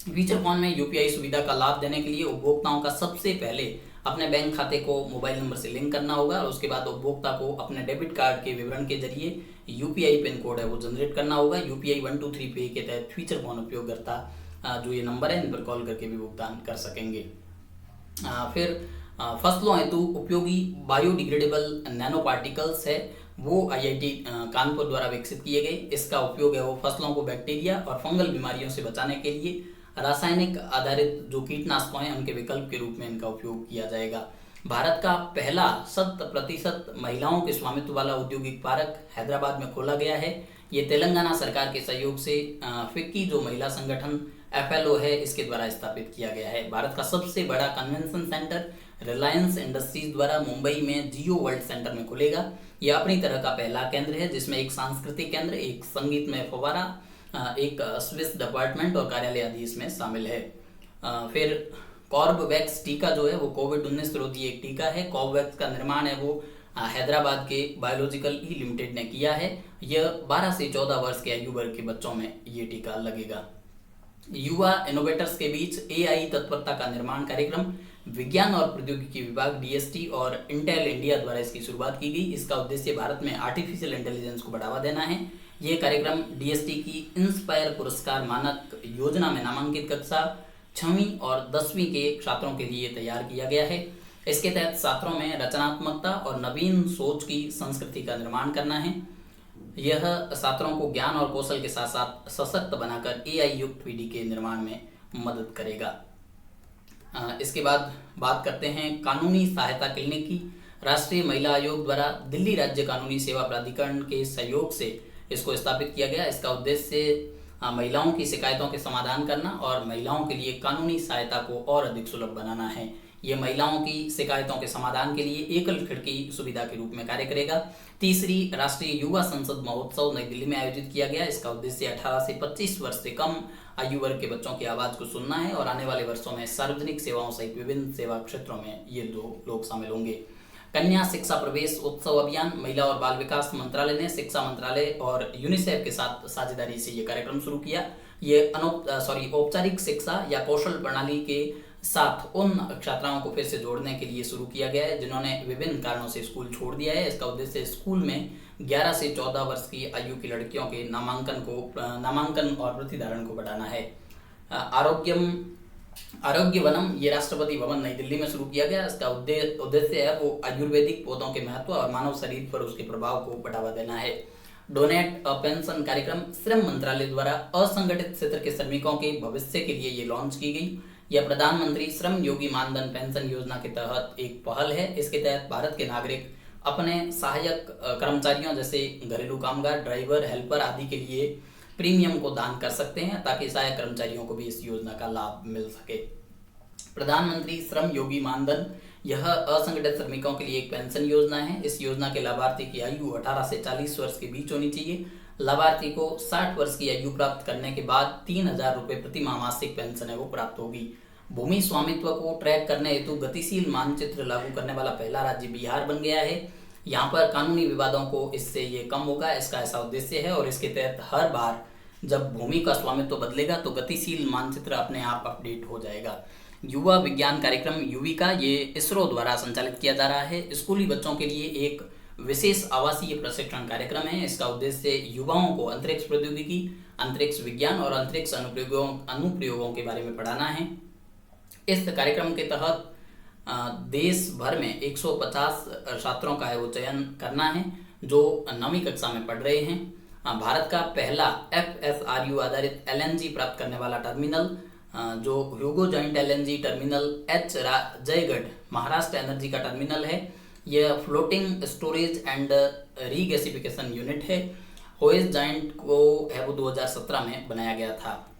[SPEAKER 1] फीचर फोन में यूपीआई सुविधा का लाभ देने के लिए उपभोक्ताओं का सबसे पहले अपने बैंक खाते को मोबाइल नंबर से लिंक करना होगा और उसके बाद उपभोक्ता को अपने डेबिट कार्ड के विवरण के जरिए यूपीआई पिन कोड है वो जनरेट करना होगा। यूपीआई 123 पे के तहत फीचर फोन उपयोगकर्ता जो ये नंबर है इन पर कॉल करके भी भुगतान कर सकेंगे। फिर फसलों हेतु उपयोगी बायोडिग्रेडेबल नैनो पार्टिकल्स है वो आईआईटी कानपुर द्वारा विकसित किए गए। इसका उपयोग है वो फसलों को बैक्टीरिया और फंगल बीमारियों से बचाने के लिए रासायनिक आधारित जो कीटनाशकों हैं उनके विकल्प के रूप में इनका उपयोग किया जाएगा। भारत का पहला 100% महिलाओं के स्वामित्व वाला औद्योगिक पार्क हैदराबाद में खोला गया है। ये तेलंगाना सरकार के सहयोग से फिक्की जो महिला संगठन FLO है इसके द्वारा स्थापित किया गया है। भारत का सबसे बड़ा कन्वेंशन सेंटर रिलायंस इंडस्ट्रीज द्वारा मुंबई में जियो वर्ल्ड सेंटर में खुलेगा। यह अपनी तरह का पहला केंद्र है जिसमें एक सांस्कृतिक केंद्र, एक संगीतमय फव्वारा, एक स्विस डिपार्टमेंट और कार्यालय आदि इसमें शामिल है। फिर कॉर्बवैक्स टीका जो है वो कोविड-19 विरोधी एक टीका है। कॉर्बवैक्स का निर्माण है वो हैदराबाद के बायोलॉजिकल ई लिमिटेड ने किया है। यह 12 से 14 वर्ष के आयु वर्ग के बच्चों में ये टीका लगेगा। युवा इनोवेटर्स के बीच AI तत्परता का निर्माण कार्यक्रम विज्ञान और प्रौद्योगिकी विभाग DST और इंटेल इंडिया द्वारा इसकी शुरुआत की गई। इसका उद्देश्य भारत में आर्टिफिशियल इंटेलिजेंस को बढ़ावा देना है। ये कार्यक्रम DST की इंस्पायर पुरस्कार मानक योजना में नामांकित कक्षा 6वीं और 10वीं के छात्रों के लिए तैयार किया गया है। इसके तहत छात्रों में रचनात्मकता और नवीन सोच की संस्कृति का निर्माण करना है। यह छात्रों को ज्ञान और कौशल के साथ साथ सशक्त बनाकर AI युक्त पीढ़ी के निर्माण में मदद करेगा। इसके बाद बात करते हैं कानूनी सहायता क्लिनिक की। राष्ट्रीय महिला आयोग द्वारा दिल्ली राज्य कानूनी सेवा प्राधिकरण के सहयोग से इसको स्थापित किया गया। इसका उद्देश्य महिलाओं की शिकायतों के समाधान करना और महिलाओं के लिए कानूनी सहायता को और अधिक सुलभ बनाना है। ये महिलाओं की शिकायतों के समाधान के लिए एकल खिड़की सुविधा के रूप में कार्य करेगा। तीसरी, राष्ट्रीय युवा संसद महोत्सव नई दिल्ली में आयोजित किया गया। इसका उद्देश्य 18 से 25 वर्ष से कम आयु वर्ग के बच्चों की आवाज को सुनना है और आने वाले वर्षों में सार्वजनिक सेवाओं सहित विभिन्न सेवा क्षेत्रों में ये 2 लोग शामिल होंगे। कन्या शिक्षा प्रवेश उत्सव अभियान, महिला और बाल विकास मंत्रालय ने शिक्षा मंत्रालय और यूनिसेफ के साथ साझेदारी से ये कार्यक्रम शुरू किया। ये औपचारिक शिक्षा या कौशल प्रणाली के साथ उन छात्राओं को फिर से जोड़ने के लिए शुरू किया गया है जिन्होंने विभिन्न कारणों से स्कूल छोड़ दिया है। इसका उद्देश्य स्कूल में 11 से 14 वर्ष की आयु की लड़कियों के नामांकन और प्रतिधारण को बढ़ाना है। आरोग्य वनम, ये राष्ट्रपति भवन नई दिल्ली में शुरू किया गया। इसका उद्देश्य है वो आयुर्वेदिक पौधों के महत्व और मानव शरीर पर उसके प्रभाव को बढ़ावा देना है। डोनेट अ पेंशन कार्यक्रम, श्रम मंत्रालय द्वारा असंगठित क्षेत्र के श्रमिकों के भविष्य के लिए ये लॉन्च की गई। यह प्रधानमंत्री श्रम योगी मानधन पेंशन योजना के तहत एक पहल है। इसके तहत भारत के नागरिक अपने सहायक कर्मचारियों जैसे घरेलू कामगार, ड्राइवर, हेल्पर आदि के लिए प्रीमियम को दान कर सकते हैं ताकि सहायक कर्मचारियों को भी इस योजना का लाभ मिल सके। प्रधानमंत्री श्रम योगी मानधन, यह असंगठित श्रमिकों के लिए एक पेंशन योजना है। इस योजना के लाभार्थी की आयु 18 से 40 वर्ष के बीच होनी चाहिए। लाभार्थी को 60 वर्ष की आयु प्राप्त करने के बाद 3000 रुपये प्रति माह मासिक पेंशन है वो प्राप्त होगी। भूमि स्वामित्व को ट्रैक करने हेतु गतिशील मानचित्र लागू करने वाला पहला राज्य बिहार बन गया है। यहाँ पर कानूनी विवादों को इससे ये कम होगा, इसका ऐसा उद्देश्य है और इसके तहत हर बार जब भूमि का स्वामित्व बदलेगा तो गतिशील मानचित्र अपने आप अपडेट हो जाएगा। युवा विज्ञान कार्यक्रम युविका, ये इसरो द्वारा संचालित किया जा रहा है। स्कूली बच्चों के लिए एक विशेष आवासीय प्रशिक्षण कार्यक्रम है। इसका उद्देश्य युवाओं को अंतरिक्ष प्रौद्योगिकी, अंतरिक्ष विज्ञान और अंतरिक्ष अनुप्रयोगों के बारे में पढ़ाना है। इस कार्यक्रम के तहत देश भर में 150 छात्रों का है वो चयन करना है जो 9वीं कक्षा में पढ़ रहे हैं। भारत का पहला FSRU आधारित LNG प्राप्त करने वाला टर्मिनल जो Hoegh joint LNG terminal H Jaigarh Maharashtra energy का टर्मिनल है। यह floating storage and regasification unit है। होइज जॉइंट को है वो 2017 में बनाया गया था।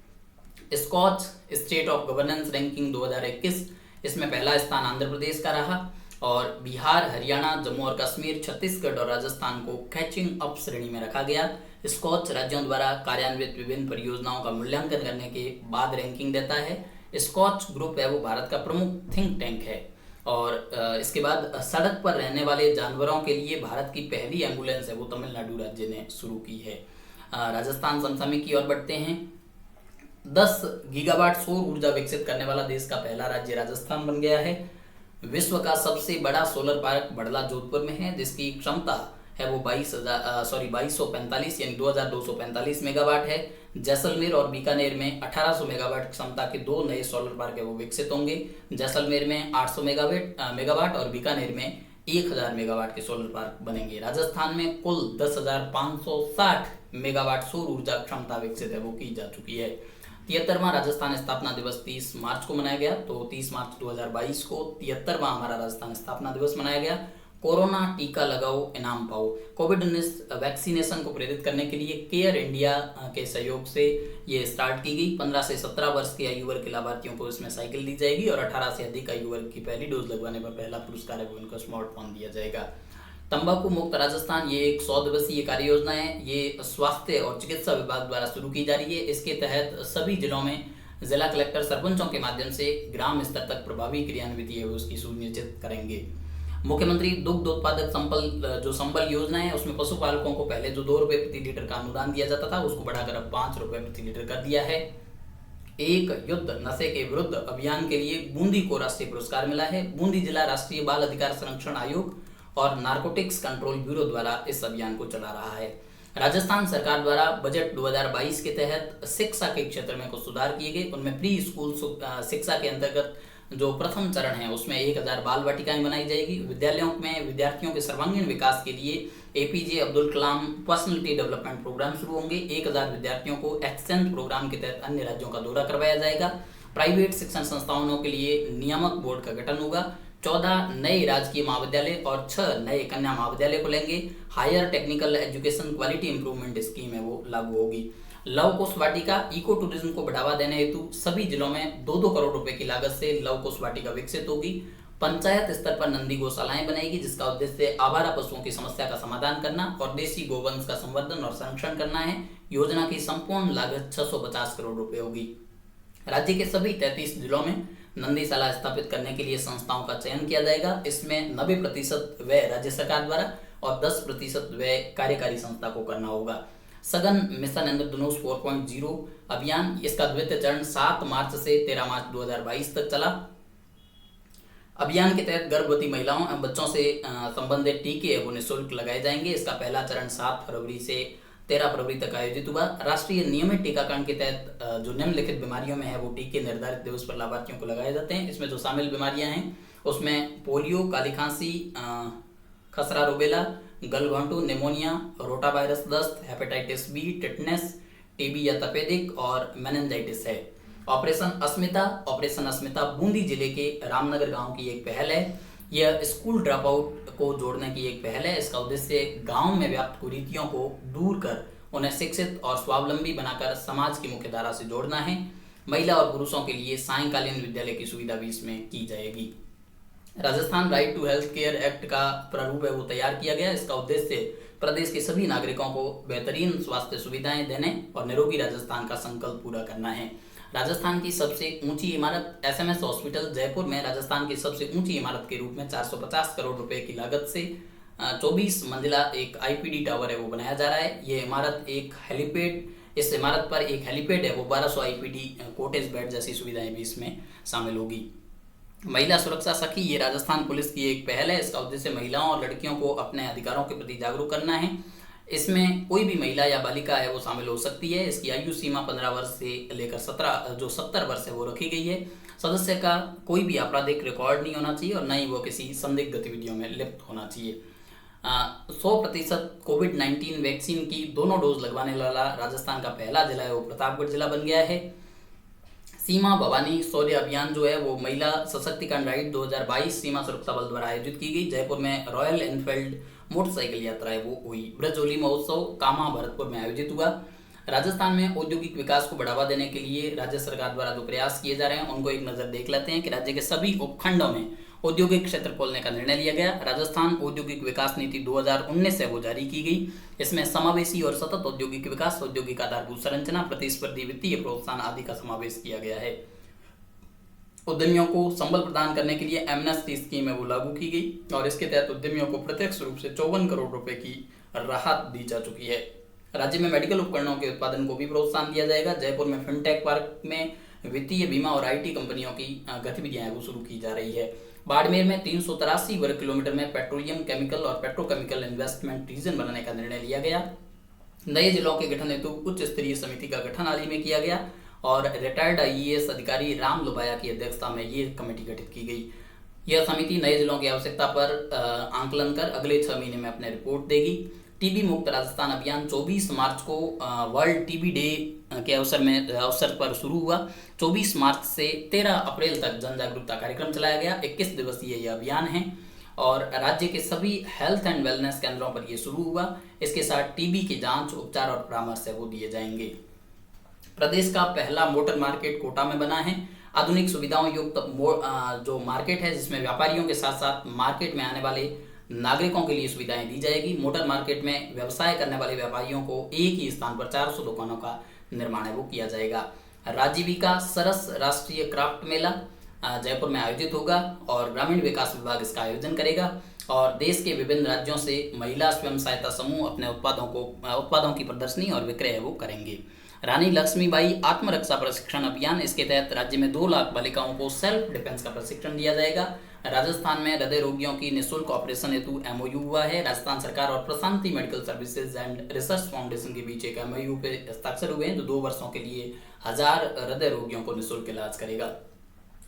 [SPEAKER 1] Skoch state of governance ranking 2021, इसमें पहला स्थान आंध्र प्रदेश का रहा और बिहार, हरियाणा, जम्मू और कश्मीर, छत्तीसगढ़ और राजस्थान को कैचिंग अप श्रेणी में रखा गया। स्कॉच राज्यों द्वारा कार्यान्वित विभिन्न परियोजनाओं का मूल्यांकन करने के बाद रैंकिंग देता है। स्कॉच ग्रुप है वो भारत का प्रमुख थिंक टैंक है। और इसके बाद सड़क पर रहने वाले जानवरों के लिए भारत की पहली एम्बुलेंस है वो तमिलनाडु राज्य ने शुरू की है। राजस्थान समसामयिक की ओर बढ़ते हैं। 10 गीगावाट सौर ऊर्जा विकसित करने वाला देश का पहला राज्य राजस्थान बन गया है। विश्व का सबसे बड़ा सोलर पार्क बड़ला जोधपुर में है जिसकी क्षमता है वो 2245 यानी 2245 मेगावाट है। जैसलमेर और बीकानेर में 1800 मेगावाट क्षमता के 2 नए सोलर पार्क है वो विकसित होंगे। जैसलमेर में 800 मेगावाट और बीकानेर में 1000 मेगावाट के सोलर पार्क बनेंगे। राजस्थान में कुल 10,560 मेगावाट सौर ऊर्जा क्षमता विकसित है वो की जा चुकी है। 73वां राजस्थान स्थापना दिवस 30 मार्च को मनाया गया। तो 30 मार्च 2022 को 73वां हमारा राजस्थान स्थापना दिवस मनाया गया। कोरोना टीका लगाओ इनाम पाओ, कोविड-19 वैक्सीनेशन को प्रेरित करने के लिए केयर इंडिया के सहयोग से ये स्टार्ट की गई। 15 से 17 वर्ष की आयु वर्ग के लाभार्थियों को इसमें साइकिल दी जाएगी और 18 से अधिक आयु वर्ग की पहली डोज लगवाने पर पहला पुरस्कार है वो उनको स्मार्टफोन दिया जाएगा। तंबाकू मुक्त राजस्थान, ये एक 100 दिवसीय कार्य योजना है। ये स्वास्थ्य और चिकित्सा विभाग द्वारा शुरू की जा रही है। इसके तहत सभी जिलों में जिला कलेक्टर सरपंचों के माध्यम से ग्राम स्तर तक प्रभावी क्रियान्वित है उसकी सुनिश्चित करेंगे। मुख्यमंत्री दुग्ध उत्पादक संबल योजना है उसमें पशुपालकों को पहले जो 2 रुपए प्रति लीटर का अनुदान दिया जाता था उसको बढ़ाकर अब 5 रुपए प्रति लीटर कर दिया है। एक युद्ध नशे के विरुद्ध अभियान के लिए बूंदी को राष्ट्रीय पुरस्कार मिला है। बूंदी जिला राष्ट्रीय बाल अधिकार संरक्षण आयोग और नारकोटिक्स कंट्रोल ब्यूरो द्वारा इस अभियान को चला रहा है। राजस्थान सरकार द्वारा बजट 2022 के तहत शिक्षा के क्षेत्र में कुछ सुधार किए गए। उनमें प्री स्कूल शिक्षा के अंतर्गत जो प्रथम चरण है उसमें 1000 बाल वाटिकाएं बनाई जाएगी। विद्यालयों में विद्यार्थियों के सर्वांगीण विकास के लिए APJ Abdul Kalam personality development programme शुरू होंगे। 1000 विद्यार्थियों को एक्सचेंज प्रोग्राम के तहत अन्य राज्यों का दौरा करवाया जाएगा। प्राइवेट शिक्षण संस्थानों के लिए नियामक बोर्ड का गठन होगा। 14 नए राजकीय महाविद्यालय और 6 नए कन्या महाविद्यालय खुलेंगे। Higher technical education quality improvement scheme है वो लागू होगी। लव कुश वाटिका इको टूरिज्म को बढ़ावा देने हेतु सभी जिलों में 2-2 करोड़ रुपए की लागत से लव कुश वाटिका विकसित होगी। पंचायत स्तर पर नंदी गौशालाएं बनाएगी, जिसका उद्देश्य आवारा पशुओं की समस्या का समाधान करना और देसी गोवंश का संवर्धन और संरक्षण करना है। योजना की संपूर्ण लागत 650 करोड़ रुपए होगी। राज्य के सभी 33 जिलों में नंदीशाला स्थापित करने के लिए संस्थाओं का चयन किया जाएगा। इसमें 90% व्यय राज्य सरकार द्वारा और 10% व्यय कार्यकारी संस्था को करना होगा। सघन मिशन इंद्रधनुष 4.0 अभियान, इसका द्वितीय चरण 7 मार्च से 13 मार्च 2022 तक चला। अभियान के तहत गर्भवती महिलाओं एवं बच्चों से संबंधित टीके वो निःशुल्क लगाए जाएंगे। इसका पहला चरण 7 फरवरी से 13 फरवरी तक आयोजित हुआ। राष्ट्रीय नियमित टीकाकरण के तहत जो निम्नलिखित बीमारियों में है वो टीके निर्धारित दिवस पर लाभार्थियों को लगाए जाते हैं। इसमें जो शामिल बीमारियां हैं उसमें पोलियो, काली खांसी, खसरा रुबेला, गलघोंटू, निमोनिया, रोटावायरस दस्त, हेपेटाइटिस बी, टिटनेस, टीबी या तपेदिक और मेनिंजाइटिस है। ऑपरेशन अस्मिता बूंदी जिले के रामनगर गांव की एक पहल है। यह स्कूल ड्रॉप आउट को जोड़ने की एक पहल है। इसका उद्देश्य गांव में व्याप्त कुरीतियों को दूर कर उन्हें शिक्षित और स्वावलंबी बनाकर समाज की मुख्य धारा से जोड़ना है। महिला और पुरुषों के लिए सायंकालीन विद्यालय की सुविधा भी इसमें की जाएगी। Rajasthan right to health care act का प्रारूप है वो तैयार किया गया। इसका उद्देश्य प्रदेश के सभी नागरिकों को बेहतरीन स्वास्थ्य सुविधाएं देने और निरोगी राजस्थान का संकल्प पूरा करना है। राजस्थान की सबसे ऊंची इमारत एसएमएस हॉस्पिटल जयपुर में राजस्थान की सबसे ऊंची इमारत के रूप में 450 करोड़ रुपए की लागत से 24 मंजिला एक आईपीडी टावर है वो बनाया जा रहा है। ये इमारत एक हेलीपैड, इस इमारत पर एक हेलीपैड है वो 1200 आईपीडी कोटेज बेड जैसी सुविधाएं भी इसमें शामिल होगी। महिला सुरक्षा सखी, ये राजस्थान पुलिस की एक पहल है। इसका उद्देश्य महिलाओं और लड़कियों को अपने अधिकारों के प्रति जागरूक करना है। इसमें कोई भी महिला या बालिका है वो शामिल हो सकती है। इसकी आयु सीमा 15 वर्ष से लेकर 70 वर्ष है वो रखी गई है। सदस्य का कोई भी आपराधिक रिकॉर्ड नहीं होना चाहिए और न ही वो किसी संदिग्ध गतिविधियों में लिप्त होना चाहिए। 100% कोविड-19 वैक्सीन की दोनों डोज लगवाने वाला राजस्थान का पहला जिला है वो प्रतापगढ़ जिला बन गया है। सीमा भवानी शौर्य अभियान जो है वो महिला सशक्तिकरण राइड 2022 सीमा सुरक्षा बल द्वारा आयोजित की गई। जयपुर में रॉयल एनफील्ड मोटरसाइकिल यात्रा है वो हुई। ब्रजोली महोत्सव कामा भरतपुर में आयोजित हुआ। राजस्थान में औद्योगिक विकास को बढ़ावा देने के लिए राज्य सरकार द्वारा जो प्रयास किए जा रहे हैं उनको एक नजर देख लेते हैं कि राज्य के सभी उपखंडों में औद्योगिक क्षेत्र खोलने का निर्णय लिया गया। राजस्थान औद्योगिक विकास नीति 2019 है वो जारी की गई। इसमें समावेशी और सतत औद्योगिक विकास, औद्योगिक आधारभूत संरचना, प्रतिस्पर्धी वित्तीय प्रोत्साहन आदि का समावेश किया गया है। उद्यमियों को संबल प्रदान करने के लिए एमनेस्टी स्कीम है वो लागू की गई और इसके तहत उद्यमियों को प्रत्यक्ष रूप से 54 करोड़ रुपए की राहत दी जा चुकी है। राज्य में मेडिकल उपकरणों के उत्पादन को भी प्रोत्साहन दिया जाएगा। जयपुर में फिनटेक पार्क में वित्तीय, बीमा और आईटी कंपनियों की गतिविधियां वो शुरू की जा रही है। बाड़मेर में 383 वर्ग किलोमीटर में पेट्रोलियम, केमिकल और पेट्रोकेमिकल इन्वेस्टमेंट रीजन बनाने का निर्णय लिया गया। नए जिलों के गठन हेतु उच्च स्तरीय समिति का गठन हाल ही में किया गया और रिटायर्ड आईएएस अधिकारी राम लोबाया की अध्यक्षता में ये कमेटी गठित की गई। यह समिति नए जिलों की आवश्यकता पर आंकलन कर अगले 6 महीने में अपने रिपोर्ट देगी। टीबी मुक्त राजस्थान अभियान 24 मार्च को वर्ल्ड टीबी डे के अवसर पर शुरू हुआ। 24 मार्च से 13 अप्रैल तक जन जागरूकता कार्यक्रम चलाया गया। 21 दिवसीय यह अभियान है और राज्य के सभी हेल्थ एंड वेलनेस केंद्रों पर यह शुरू हुआ। इसके साथ टीबी की जांच, उपचार और परामर्श है वो दिए जाएंगे। प्रदेश का पहला मोटर मार्केट कोटा में बना है। आधुनिक सुविधाओं युक्त जो मार्केट है जिसमें व्यापारियों के साथ साथ मार्केट में आने वाले नागरिकों के लिए सुविधाएं दी जाएगी। मोटर मार्केट में व्यवसाय करने वाले व्यापारियों को एक ही स्थान पर 400 दुकानों का निर्माण है वो किया जाएगा। राजीविका सरस राष्ट्रीय क्राफ्ट मेला जयपुर में आयोजित होगा और ग्रामीण विकास विभाग इसका आयोजन करेगा और देश के विभिन्न राज्यों से महिला स्वयं सहायता समूह अपने उत्पादों की प्रदर्शनी और विक्रय वो करेंगे। रानी लक्ष्मीबाई आत्मरक्षा प्रशिक्षण अभियान, इसके तहत राज्य में 2 लाख बालिकाओं को सेल्फ डिफेंस का प्रशिक्षण दिया जाएगा। राजस्थान में हृदय रोगियों की निःशुल्क ऑपरेशन हेतु एमओयू हुआ है। राजस्थान सरकार और Prashanti medical services and research foundation के बीच एक एमओयू पे हस्ताक्षर हुए हैं जो 2 वर्षों के लिए 1000 हृदय रोगियों को निःशुल्क इलाज करेगा।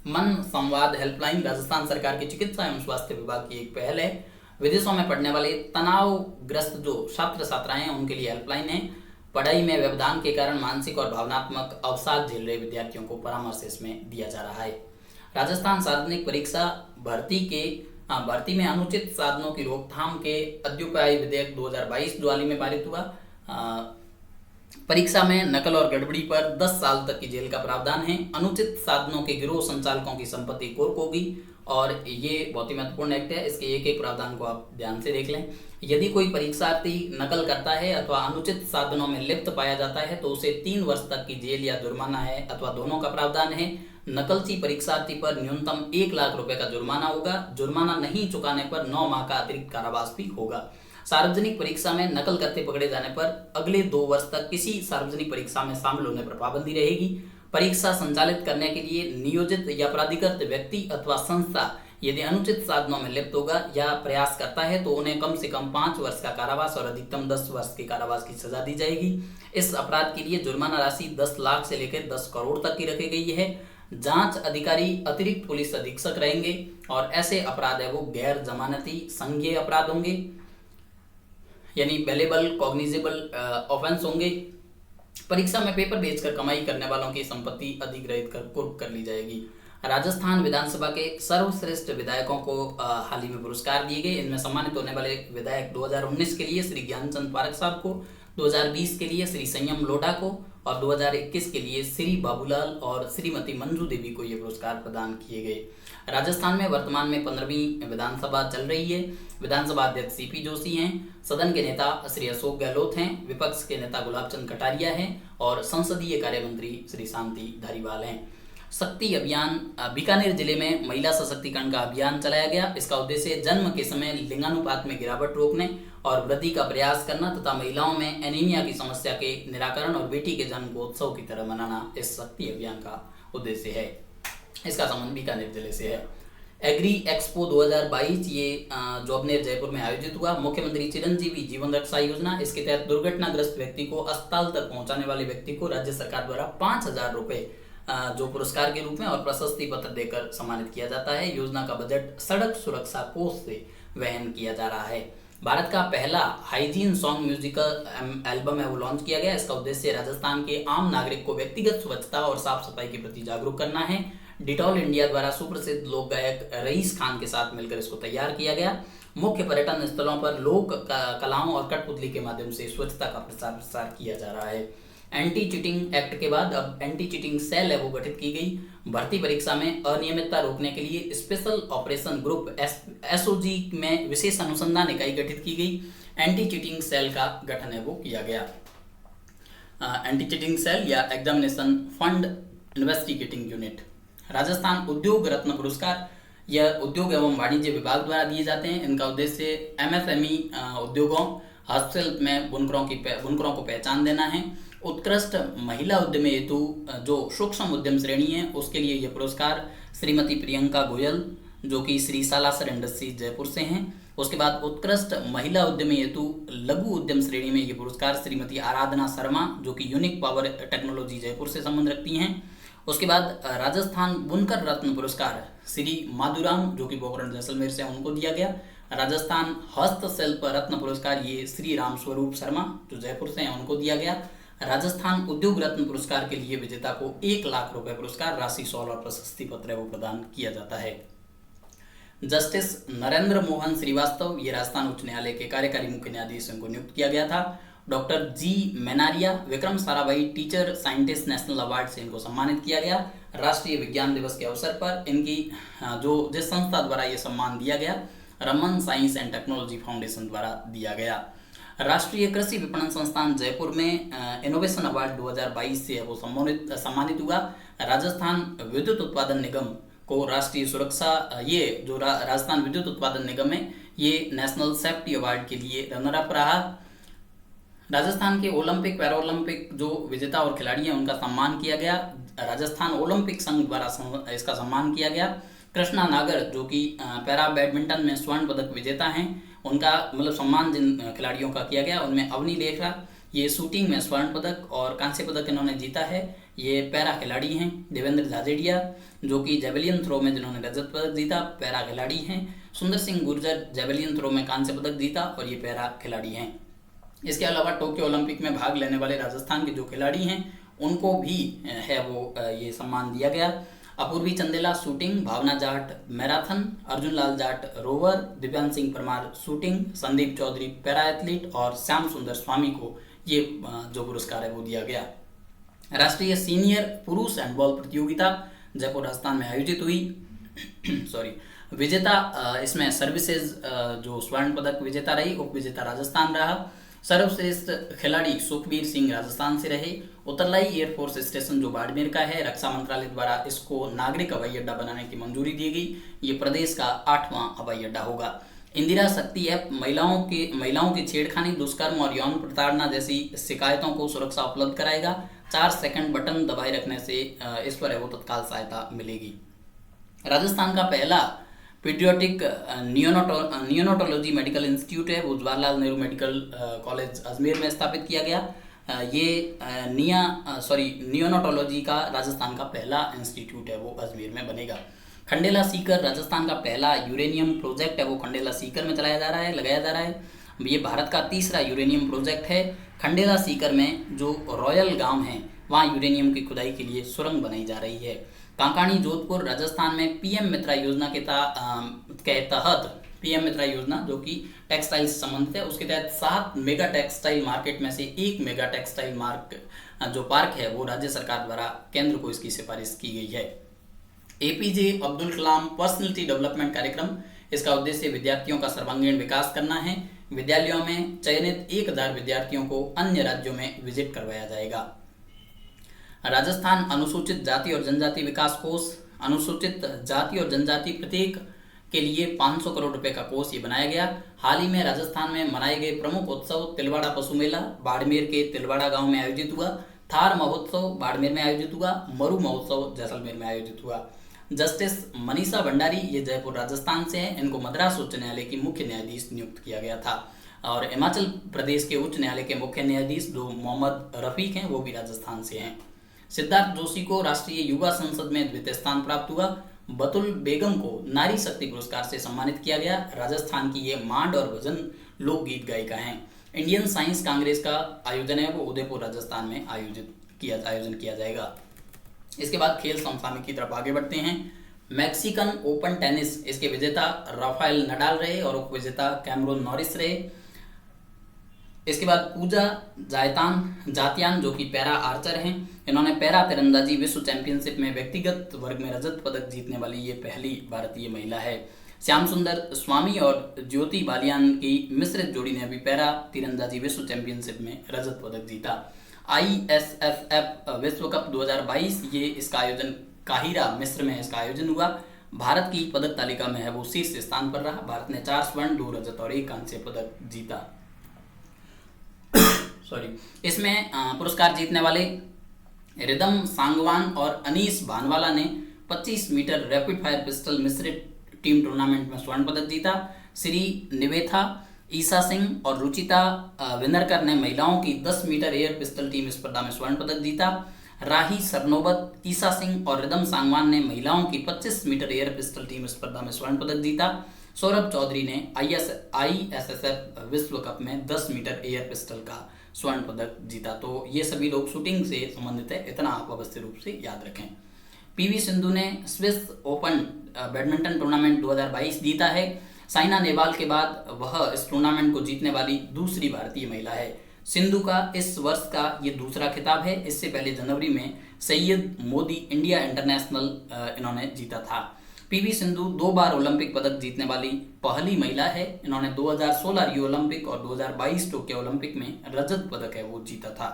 [SPEAKER 1] मन संवाद हेल्पलाइन राजस्थान सरकार की चिकित्सा एवं स्वास्थ्य विभाग की एक पहल है। विदेशों में पढ़ने वाले तनावग्रस्त जो छात्र छात्राएं हैं उनके लिए हेल्पलाइन है। पढ़ाई में व्यवधान के कारण मानसिक और भावनात्मक अवसाद झेल रहे विद्यार्थियों को परामर्श इसमें दिया जा रहा है। राजस्थान सार्वजनिक परीक्षा भर्ती में अनुचित साधनों की रोकथाम के अद्युपाय विधेयक 2022 जो हाल ही में पारित हुआ। परीक्षा में नकल और गड़बड़ी पर 10 साल तक की जेल का प्रावधान है। अनुचित साधनों के गिरोह संचालकों की संपत्ति कुर्क होगी और ये बहुत ही महत्वपूर्ण एक्ट है। इसके एक एक प्रावधान को आप ध्यान से देख लें। यदि कोई परीक्षार्थी नकल करता है अथवा अनुचित साधनों में लिप्त पाया जाता है तो उसे 3 वर्ष तक की जेल या जुर्माना है अथवा दोनों का प्रावधान है। नकलची परीक्षार्थी पर न्यूनतम 1 लाख रुपए का जुर्माना होगा। जुर्माना नहीं चुकाने पर 9 माह का अतिरिक्त कारावास भी होगा। सार्वजनिक परीक्षा में नकल करते पकड़े जाने पर अगले 2 वर्ष तक किसी सार्वजनिक परीक्षा में शामिल होने पर पाबंदी रहेगी। परीक्षा संचालित करने के लिए नियोजित या प्राधिकृत व्यक्ति अथवा संस्था यदि अनुचित साधनों में लिप्त होगा या प्रयास करता है तो उन्हें कम से कम 5 वर्ष का कारावास और अधिकतम 10 वर्ष के कारावास की सजा दी जाएगी। इस अपराध के लिए जुर्माना राशि 10 लाख से लेकर 10 करोड़ तक की रखी गई है। जांच अधिकारी अतिरिक्त पुलिस अधीक्षक रहेंगे और ऐसे अपराध है वो गैर जमानती संज्ञेय अपराध होंगे, यानी बेलेबल कॉग्निजेबल ऑफेंस होंगे। परीक्षा में पेपर बेचकर कमाई करने वालों की संपत्ति अधिग्रहित कर कुर्क कर ली जाएगी। राजस्थान विधानसभा के सर्वश्रेष्ठ विधायकों को हाल ही में पुरस्कार दिए गए। इनमें सम्मानित होने वाले विधायक 2019 के लिए श्री ज्ञानचंद पारख साहब को, 2020 के लिए श्री संयम लोढ़ा को और 2021 के लिए श्री बाबूलाल और श्रीमती मंजू देवी को ये पुरस्कार प्रदान किए गए। राजस्थान में वर्तमान में 15वीं विधानसभा चल रही है। विधानसभा अध्यक्ष सीपी जोशी हैं, सदन के नेता श्री अशोक गहलोत हैं, विपक्ष के नेता गुलाब चंद कटारिया हैं और संसदीय कार्य मंत्री श्री शांति धारीवाल हैं। शक्ति अभियान बीकानेर जिले में महिला सशक्तिकरण का अभियान चलाया गया। इसका उद्देश्य जन्म के समय लिंगानुपात में गिरावट रोकने और वृद्धि का प्रयास करना तथा महिलाओं में एनीमिया की समस्या के निराकरण और बेटी के जन्म को उत्सव की तरह मनाना इस शक्ति अभियान का उद्देश्य है। इसका संबंध बीकानेर जिले से है। एग्री एक्सपो 2022 ये जोबनेर जयपुर में आयोजित हुआ। मुख्यमंत्री चिरंजीवी जीवन रक्षा योजना, इसके तहत दुर्घटनाग्रस्त व्यक्ति को अस्पताल तक पहुंचाने वाले व्यक्ति को राज्य सरकार द्वारा 5,000 रुपए जो पुरस्कार के रूप में और प्रशस्ति पत्र देकर सम्मानित किया जाता है। योजना का बजट सड़क सुरक्षा कोष से वहन किया जा रहा है। भारत का पहला हाइजीन सॉन्ग म्यूजिकल एल्बम है वो लॉन्च किया गया। इसका उद्देश्य राजस्थान के आम नागरिक को व्यक्तिगत स्वच्छता और साफ सफाई के प्रति जागरूक करना है। डिटॉल इंडिया द्वारा सुप्रसिद्ध लोक गायक रईस खान के साथ मिलकर इसको तैयार किया गया। मुख्य पर्यटन स्थलों पर लोक कलाओं और कठपुतली के माध्यम से स्वच्छता का प्रसार किया जा रहा है। एंटी चीटिंग एक्ट के बाद अब एंटी चीटिंग सेल है वो गठित की गई। भर्ती परीक्षा में अनियमितता रोकने के लिए स्पेशल ऑपरेशन ग्रुप एसओजी में विशेष अनुसंधान इकाई गठित की गई। एंटी चीटिंग सेल का गठन है वो किया गया। एंटी चीटिंग सेल या examination fund investigating unit. Rajasthan उद्योग रत्न पुरस्कार यह उद्योग एवं वाणिज्य विभाग द्वारा दिए जाते हैं। इनका उद्देश्य एमएसएमई उद्योगों, हस्तशिल्प में बुनकरों को पहचान देना है। उत्कृष्ट महिला उद्यमी हेतु जो सूक्ष्म उद्यम श्रेणी है उसके लिए यह पुरस्कार श्रीमती प्रियंका गोयल जो कि श्री सालासर इंडस्ट्रीज जयपुर से हैं। उसके बाद उत्कृष्ट महिला उद्यमी हेतु लघु उद्यम श्रेणी में ये पुरस्कार श्रीमती आराधना शर्मा जो कि यूनिक पावर टेक्नोलॉजी जयपुर से संबंध रखती हैं। उसके बाद राजस्थान बुनकर रत्न पुरस्कार श्री माधुराम जो कि पोखरण जैसलमेर से उनको दिया गया। राजस्थान हस्तशिल्प रत्न पुरस्कार ये श्री राम स्वरूप शर्मा जो जयपुर से हैं उनको दिया गया। राजस्थान उद्योग रत्न पुरस्कार के लिए विजेता को 1 लाख रुपए पुरस्कार राशि, शॉल और प्रशस्ति पत्र वो प्रदान किया जाता है। जस्टिस नरेंद्र मोहन श्रीवास्तव ये राजस्थान उच्च न्यायालय के कार्यकारी मुख्य न्यायाधीश इनको नियुक्त किया गया था। Doctor G Menaria Vikram Sarabhai teacher scientist national award से इनको सम्मानित किया गया। राष्ट्रीय विज्ञान दिवस के अवसर पर इनकी जिस संस्था द्वारा ये सम्मान दिया गया Raman science and technology foundation द्वारा दिया गया। राष्ट्रीय कृषि विपणन संस्थान जयपुर में इनोवेशन अवार्ड 2022 से वो सम्मानित हुआ। राजस्थान विद्युत उत्पादन निगम को राष्ट्रीय सुरक्षा ये जो राजस्थान विद्युत उत्पादन निगम है ये नेशनल सेफ्टी अवार्ड के लिए रनर अप रहा। राजस्थान के ओलंपिक पैरा ओलंपिक जो विजेता और खिलाड़ी हैं उनका सम्मान किया गया। राजस्थान ओलंपिक संघ द्वारा इसका सम्मान किया गया। कृष्णा नागर जो कि पैरा बैडमिंटन में स्वर्ण पदक विजेता हैं उनका सम्मान जिन खिलाड़ियों का किया गया उनमें अवनी लेखरा ये शूटिंग में स्वर्ण पदक और कांस्य पदक इन्होंने जीता है, ये पैरा खिलाड़ी हैं। देवेंद्र झाजेड़िया जो कि जेवलियन थ्रो में जिन्होंने रजत पदक जीता पैरा खिलाड़ी हैं। सुंदर सिंह गुर्जर जेवलियन थ्रो में कांस्य पदक जीता और ये पैरा खिलाड़ी हैं। इसके अलावा टोक्यो ओलंपिक में भाग लेने वाले राजस्थान के जो खिलाड़ी हैं उनको भी है वो ये सम्मान दिया गया। Apurvi Chandela shooting, Bhawna Jat marathon, Arjun Lal Jat rower, Divyansh Singh Parmar shooting, Sandeep Chaudhary para athlete और श्याम सुंदर स्वामी को ये जो पुरस्कार है वो दिया गया। राष्ट्रीय सीनियर पुरुष हैंडबॉल प्रतियोगिता जयपुर राजस्थान में आयोजित हुई। सॉरी, विजेता इसमें सर्विसेज जो स्वर्ण पदक विजेता रही, उप विजेता राजस्थान रहा। सर्वश्रेष्ठ खिलाड़ी सुखबीर सिंह राजस्थान से रहे। उतरलाई एयरफोर्स स्टेशन जो बाड़मेर का है, रक्षा मंत्रालय द्वारा इसको नागरिक हवाई अड्डा बनाने की मंजूरी दी गई। ये प्रदेश का 8वां हवाई अड्डा होगा। इंदिरा शक्ति ऐप महिलाओं की छेड़खानी, दुष्कर्म और यौन प्रताड़ना जैसी शिकायतों को सुरक्षा उपलब्ध कराएगा। 4 सेकंड बटन दबाए रखने से इस पर है वो तत्काल सहायता मिलेगी। राजस्थान का पहला पीडियाट्रिक नियोनेटोलॉजी मेडिकल इंस्टीट्यूट है वो जवाहरलाल नेहरू मेडिकल कॉलेज अजमेर में स्थापित किया गया। ये नियोनेटोलॉजी का राजस्थान का पहला इंस्टीट्यूट है वो अजमेर में बनेगा। खंडेला सीकर राजस्थान का पहला यूरेनियम प्रोजेक्ट है वो खंडेला सीकर में लगाया जा रहा है। ये भारत का तीसरा यूरेनियम प्रोजेक्ट है। खंडेला सीकर में जो रॉयल गांव है वहाँ यूरेनियम की खुदाई के लिए सुरंग बनाई जा रही है। कांकाणी जोधपुर राजस्थान में पीएम मित्रा योजना के तहत पीएम मित्रा योजना जो कि टेक्सटाइल से संबंधित है, उसके तहत 7 मेगा टेक्सटाइल मार्केट में से 1 मेगा टेक्सटाइल पार्क है वो राज्य सरकार द्वारा केंद्र को इसकी सिफारिश की गई है। APJ Abdul Kalam personality development कार्यक्रम, इसका उद्देश्य विद्यार्थियों का सर्वांगीण विकास करना है। विद्यालयों में चयनित 1000 विद्यार्थियों को अन्य राज्यों में विजिट करवाया जाएगा। राजस्थान अनुसूचित जाति और जनजाति विकास कोष, अनुसूचित जाति और जनजाति प्रत्येक के लिए 500 करोड़ रुपए का कोष ये बनाया गया। हाल ही में राजस्थान में मनाए गए प्रमुख उत्सव तिलवाड़ा पशु मेला बाड़मेर के तिलवाड़ा गांव में आयोजित हुआ, थार महोत्सव बाड़मेर में आयोजित हुआ, मरु महोत्सव जैसलमेर में आयोजित हुआ। जस्टिस मनीषा भंडारी ये जयपुर राजस्थान से हैं, इनको मद्रास उच्च न्यायालय की मुख्य न्यायाधीश नियुक्त किया गया था। और हिमाचल प्रदेश के उच्च न्यायालय के मुख्य न्यायाधीश जो मोहम्मद रफीक हैं वो भी राजस्थान से हैं। सिद्धार्थ जोशी को राष्ट्रीय युवा संसद में द्वितीय स्थान प्राप्त हुआ। बतुल बेगम को नारी शक्ति पुरस्कार से सम्मानित किया गया। राजस्थान की ये मांड और भजन लोकगीत गायिका हैं। इंडियन साइंस कांग्रेस का आयोजन है वो उदयपुर राजस्थान में आयोजन किया जाएगा। इसके बाद खेल समसामयिक की तरफ आगे बढ़ते हैं। मैक्सिकन ओपन टेनिस, इसके विजेता राफेल नडाल रहे और उप विजेता कैमरून नॉरिस रहे। इसके बाद पूजा जातियान जो कि पैरा आर्चर हैं, इन्होंने पैरा तीरंदाजी विश्व चैंपियनशिप में व्यक्तिगत वर्ग में रजत पदक जीतने वाली ये पहली भारतीय महिला है। श्याम सुंदर स्वामी और ज्योति बालियान की मिश्रित जोड़ी ने अभी पैरा तीरंदाजी विश्व चैंपियनशिप में रजत पदक जीता। ISSF विश्व कप 2022 ये इसका आयोजन काहिरा मिस्र में इसका आयोजन हुआ। भारत की पदक तालिका में है वो शीर्ष स्थान पर रहा। भारत ने 4 स्वर्ण 2 रजत और 1 कांस्य पदक जीता। इसमें पुरस्कार जीतने वाले रिदम सांगवान और अनीस भानवाला ने 25 मीटर रैपिड फायर पिस्टल मिश्रित टीम टूर्नामेंट में स्वर्ण पदक जीता। श्री निवेथा ईसा सिंह और रुचिता विनरकर ने महिलाओं की 10 मीटर एयर पिस्टल टीम स्पर्धा में स्वर्ण पदक जीता। राही सरनोबत, ईसा सिंह और रिदम सांगवान ने महिलाओं की 25 मीटर एयर पिस्टल टीम स्पर्धा में स्वर्ण पदक जीता। सौरभ चौधरी ने ISSF विश्व कप में 10 मीटर एयर पिस्टल का स्वर्ण पदक जीता। तो ये सभी लोग शूटिंग से संबंधित है, इतना आप अवश्य रूप से याद रखें। पीवी सिंधु ने स्विस ओपन बैडमिंटन टूर्नामेंट 2022 जीता है। साइना नेहवाल के बाद वह इस टूर्नामेंट को जीतने वाली दूसरी भारतीय महिला है। सिंधु का इस वर्ष का ये दूसरा खिताब है। इससे पहले जनवरी में सैयद मोदी इंडिया इंटरनेशनल इन्होंने जीता था। पीवी सिंधु 2 बार ओलंपिक पदक जीतने वाली पहली महिला है। इन्होंने 2016 रियो ओलंपिक और 2022 टोक्यो ओलंपिक में रजत पदक है वो जीता था।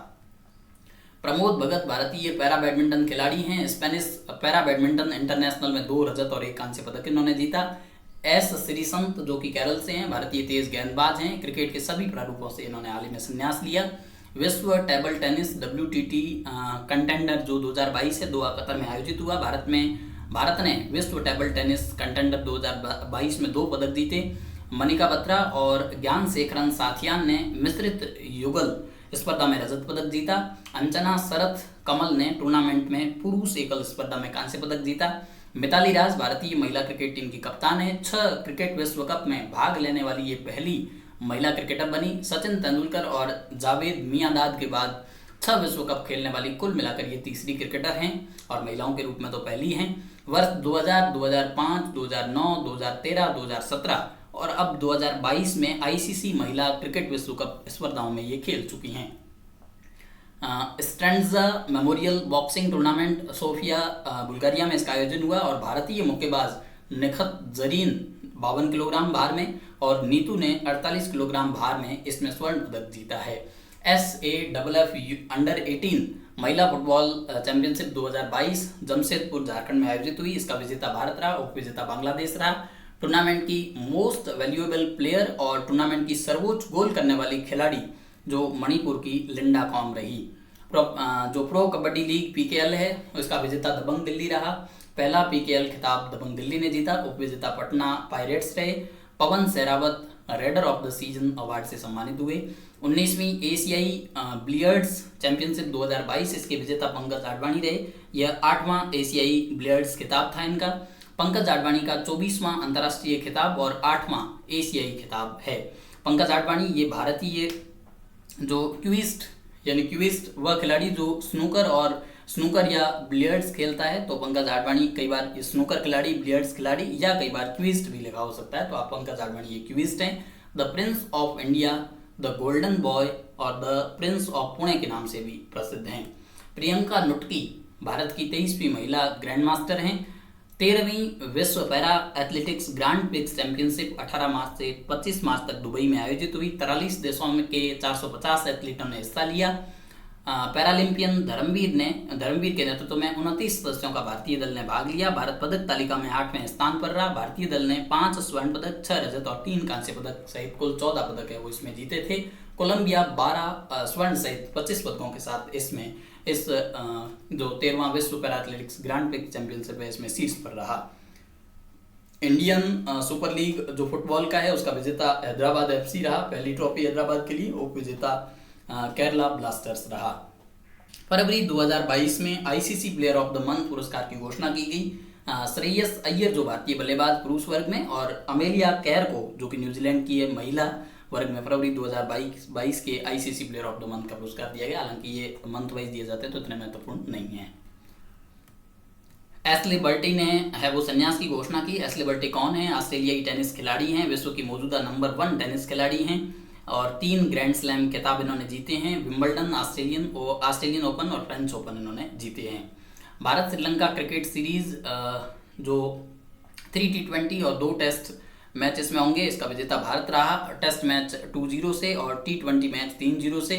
[SPEAKER 1] प्रमोद भगत भारतीय पैरा बैडमिंटन खिलाड़ी हैं। स्पेनिश पैरा बैडमिंटन इंटरनेशनल में 2 रजत और 1 कांस्य पदक इन्होंने जीता। एस श्रीसंत जो कि केरल से हैं, भारतीय तेज गेंदबाज हैं। क्रिकेट के सभी प्रारूपों से इन्होंने हाल ही में संन्यास लिया। विश्व टेबल टेनिस WTT कंटेंडर जो 2022 है दोहा कतर में आयोजित हुआ। भारत ने विश्व टेबल टेनिस कंटेंडर 2022 में 2 पदक जीते। मनिका बत्रा और ज्ञान शेखरन साथियान ने मिश्रित युगल स्पर्धा में रजत पदक जीता। अंजना शरथ कमल ने टूर्नामेंट में पुरुष एकल स्पर्धा में कांस्य पदक जीता। मिताली राज भारतीय महिला क्रिकेट टीम की कप्तान है। 6 क्रिकेट विश्व कप में भाग लेने वाली ये पहली महिला क्रिकेटर बनी। सचिन तेंदुलकर और जावेद मियांदाद के बाद 6 विश्व कप खेलने वाली कुल मिलाकर ये तीसरी क्रिकेटर हैं और महिलाओं के रूप में तो पहली हैं। वर्ष 2000, 2005, 2009, 2013, 2017 और अब 2022 में आईसीसी महिला क्रिकेट विश्व कप स्पर्धाओं में ये खेल चुकी हैं। Strandja memorial boxing tournament Sofia Bulgaria में इसका आयोजन हुआ और भारतीय मुक्केबाज निखत जरीन 52 किलोग्राम भार में और नीतू ने 48 किलोग्राम भार में इसमें स्वर्ण पदक जीता है। SAFF अंडर 18 महिला फुटबॉल चैंपियनशिप 2022 जमशेदपुर झारखंड में आयोजित हुई। इसका विजेता भारत रहा, उप विजेता बांग्लादेश रहा। टूर्नामेंट की मोस्ट वैल्यूएबल प्लेयर और टूर्नामेंट की सर्वोच्च गोल करने वाली खिलाड़ी जो मणिपुर की लिंडा कॉम रही। जो प्रो कबड्डी लीग PKL है उसका विजेता दबंग दिल्ली रहा। पहला PKL खिताब दबंग दिल्ली ने जीता। उप विजेता पटना पायरेट्स रहे। Pawan Sehrawat raider of the season award से सम्मानित हुए। 19वीं एशियाई बिलियर्ड्स चैंपियनशिप 2022 इसके विजेता पंकज आडवाणी रहे। यह 8वां एशियाई बिलियर्ड्स खिताब था इनका। पंकज आडवाणी का 24वां अंतर्राष्ट्रीय खिताब और 8वां एशियाई खिताब है। पंकज आडवाणी ये भारतीय जो क्विस्ट वह खिलाड़ी जो स्नूकर या बिलियर्ड्स खेलता है, तो पंकज आडवाणी कई बार स्नूकर खिलाड़ी, बिलियर्ड्स खिलाड़ी या कई बार क्विस्ट भी लिखा हो सकता है, तो आप पंकज आडवाणी ये क्विस्ट हैं। The Prince of India, the golden boy और द प्रिंस ऑफ पुणे के नाम से भी प्रसिद्ध हैं। प्रियंका नुटकी भारत की 23वीं महिला ग्रैंड मास्टर हैं। 13वीं विश्व para athletics grand prix championship 18 मार्च से 25 मार्च तक दुबई में आयोजित हुई। 43 देशों में के 450 एथलीटों ने हिस्सा लिया। पैरालंपियन धर्मवीर के नेतृत्व में 29 सदस्यों का भारतीय दल ने भाग लिया। भारत पदक तालिका में 8वें स्थान पर रहा। भारतीय दल ने 5 स्वर्ण पदक, 6 रजत और 3 कांस्य पदक सहित कुल 14 पदक है वो इसमें जीते थे। कोलंबिया 12 स्वर्ण सहित 25 पदकों के साथ इस जो 13वां विश्व para athletics grand prix championship है इसमें शीर्ष पर रहा। इंडियन सुपर लीग जो फुटबॉल का है उसका विजेता हैदराबाद FC रहा। पहली ट्रॉफी हैदराबाद के लिए। उप विजेता केरला ब्लास्टर्स रहा। फरवरी 2022 में ICC player of the month पुरस्कार की घोषणा की गई। श्रेयस अय्यर जो भारतीय बल्लेबाज पुरुष वर्ग में और अमेलिया कैर को जो कि न्यूजीलैंड की है महिला वर्ग में फरवरी 2022 के ICC player of the month का पुरस्कार दिया गया। हालांकि ये मंथ वाइज दिए जाते हैं तो इतने महत्वपूर्ण नहीं है। एशले बर्टी ने है वो संन्यास की घोषणा की। एशले बर्टी कौन है? ऑस्ट्रेलियाई टेनिस खिलाड़ी हैं, विश्व की मौजूदा नंबर 1 टेनिस खिलाड़ी हैं और 3 ग्रैंड स्लैम खिताब इन्होंने जीते हैं। विंबलडन, ऑस्ट्रेलियन ओपन और फ्रेंच ओपन इन्होंने जीते हैं। भारत श्रीलंका क्रिकेट सीरीज जो 3 T20 और 2 टेस्ट मैच इसमें होंगे, इसका विजेता भारत रहा। टेस्ट मैच 2-0 से और T20 मैच 3-0 से।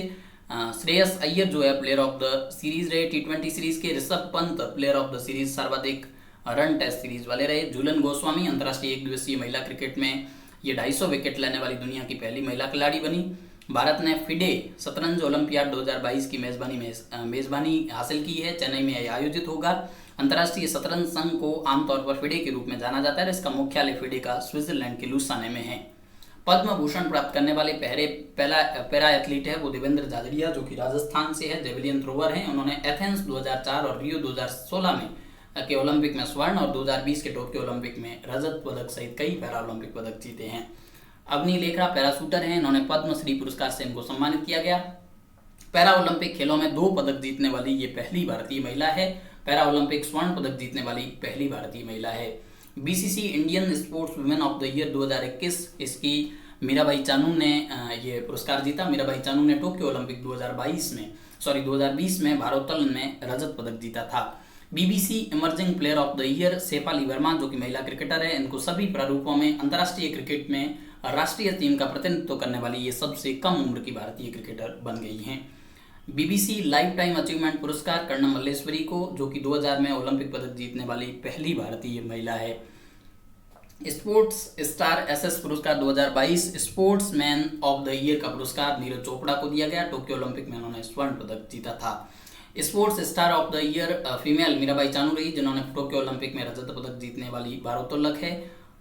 [SPEAKER 1] श्रेयस अय्यर जो है प्लेयर ऑफ द सीरीज रहे T20 सीरीज के। Rishabh Pant player of the series, सर्वाधिक रन टेस्ट सीरीज वाले रहे। झूलन गोस्वामी अंतर्राष्ट्रीय एक दिवसीय महिला क्रिकेट में ये 250 विकेट लेने वाली दुनिया की पहली महिला खिलाड़ी बनी। भारत ने फिडे शतरंज ओलंपियाड 2022 की मेजबानी हासिल की है। चेन्नई में यह आयोजित होगा। अंतर्राष्ट्रीय शतरंज संघ को आमतौर पर फिडे के रूप में जाना जाता है। इसका मुख्यालय फिडे का स्विट्जरलैंड के लुसाने में है। पद्म भूषण प्राप्त करने वाले पैरा एथलीट है वो देवेंद्र झाझड़िया जो कि राजस्थान से है, जेवलिन थ्रोवर हैं। उन्होंने एथेंस 2004 और रियो 2016 में के ओलंपिक में स्वर्ण और 2020 के टोक्यो ओलंपिक में रजत पदक सहित कई पैरा ओलंपिक पदक जीते हैं। अवनी लेखरा पैराशूटर हैं, इन्होंने पद्मश्री पुरस्कार से इनको सम्मानित किया गया। पैरा ओलंपिक खेलों में 2 पदक जीतने वाली ये पहली भारतीय महिला है। पैरा ओलंपिक स्वर्ण पदक जीतने वाली पहली भारतीय महिला है। BCC Indian sports women of the year 2021 इसकी मीराबाई चानू ने ये पुरस्कार जीता। मीराबाई चानू ने टोक्यो ओलंपिक 2020 में भारोत्तोलन में रजत पदक जीता था। BBC emerging player of the year Shafali Verma जो कि महिला क्रिकेटर है, इनको सभी प्रारूपों में अंतर्राष्ट्रीय क्रिकेट में राष्ट्रीय टीम का प्रतिनिधित्व करने वाली ये सबसे कम उम्र की भारतीय क्रिकेटर बन गई हैं। BBC लाइफ टाइम अचीवमेंट पुरस्कार कर्णम मल्लेश्वरी को जो कि 2000 में ओलंपिक पदक जीतने वाली पहली भारतीय महिला है। स्पोर्ट्स स्टार SS पुरस्कार 2022 स्पोर्ट्समैन ऑफ द ईयर का पुरस्कार नीरज चोपड़ा को दिया गया। टोक्यो ओलंपिक में उन्होंने स्वर्ण पदक जीता था। Sports star of the year female Mirabai Chanu रही जिन्होंने टोक्यो ओलंपिक में रजत पदक जीतने वाली भारोत्तोलक है।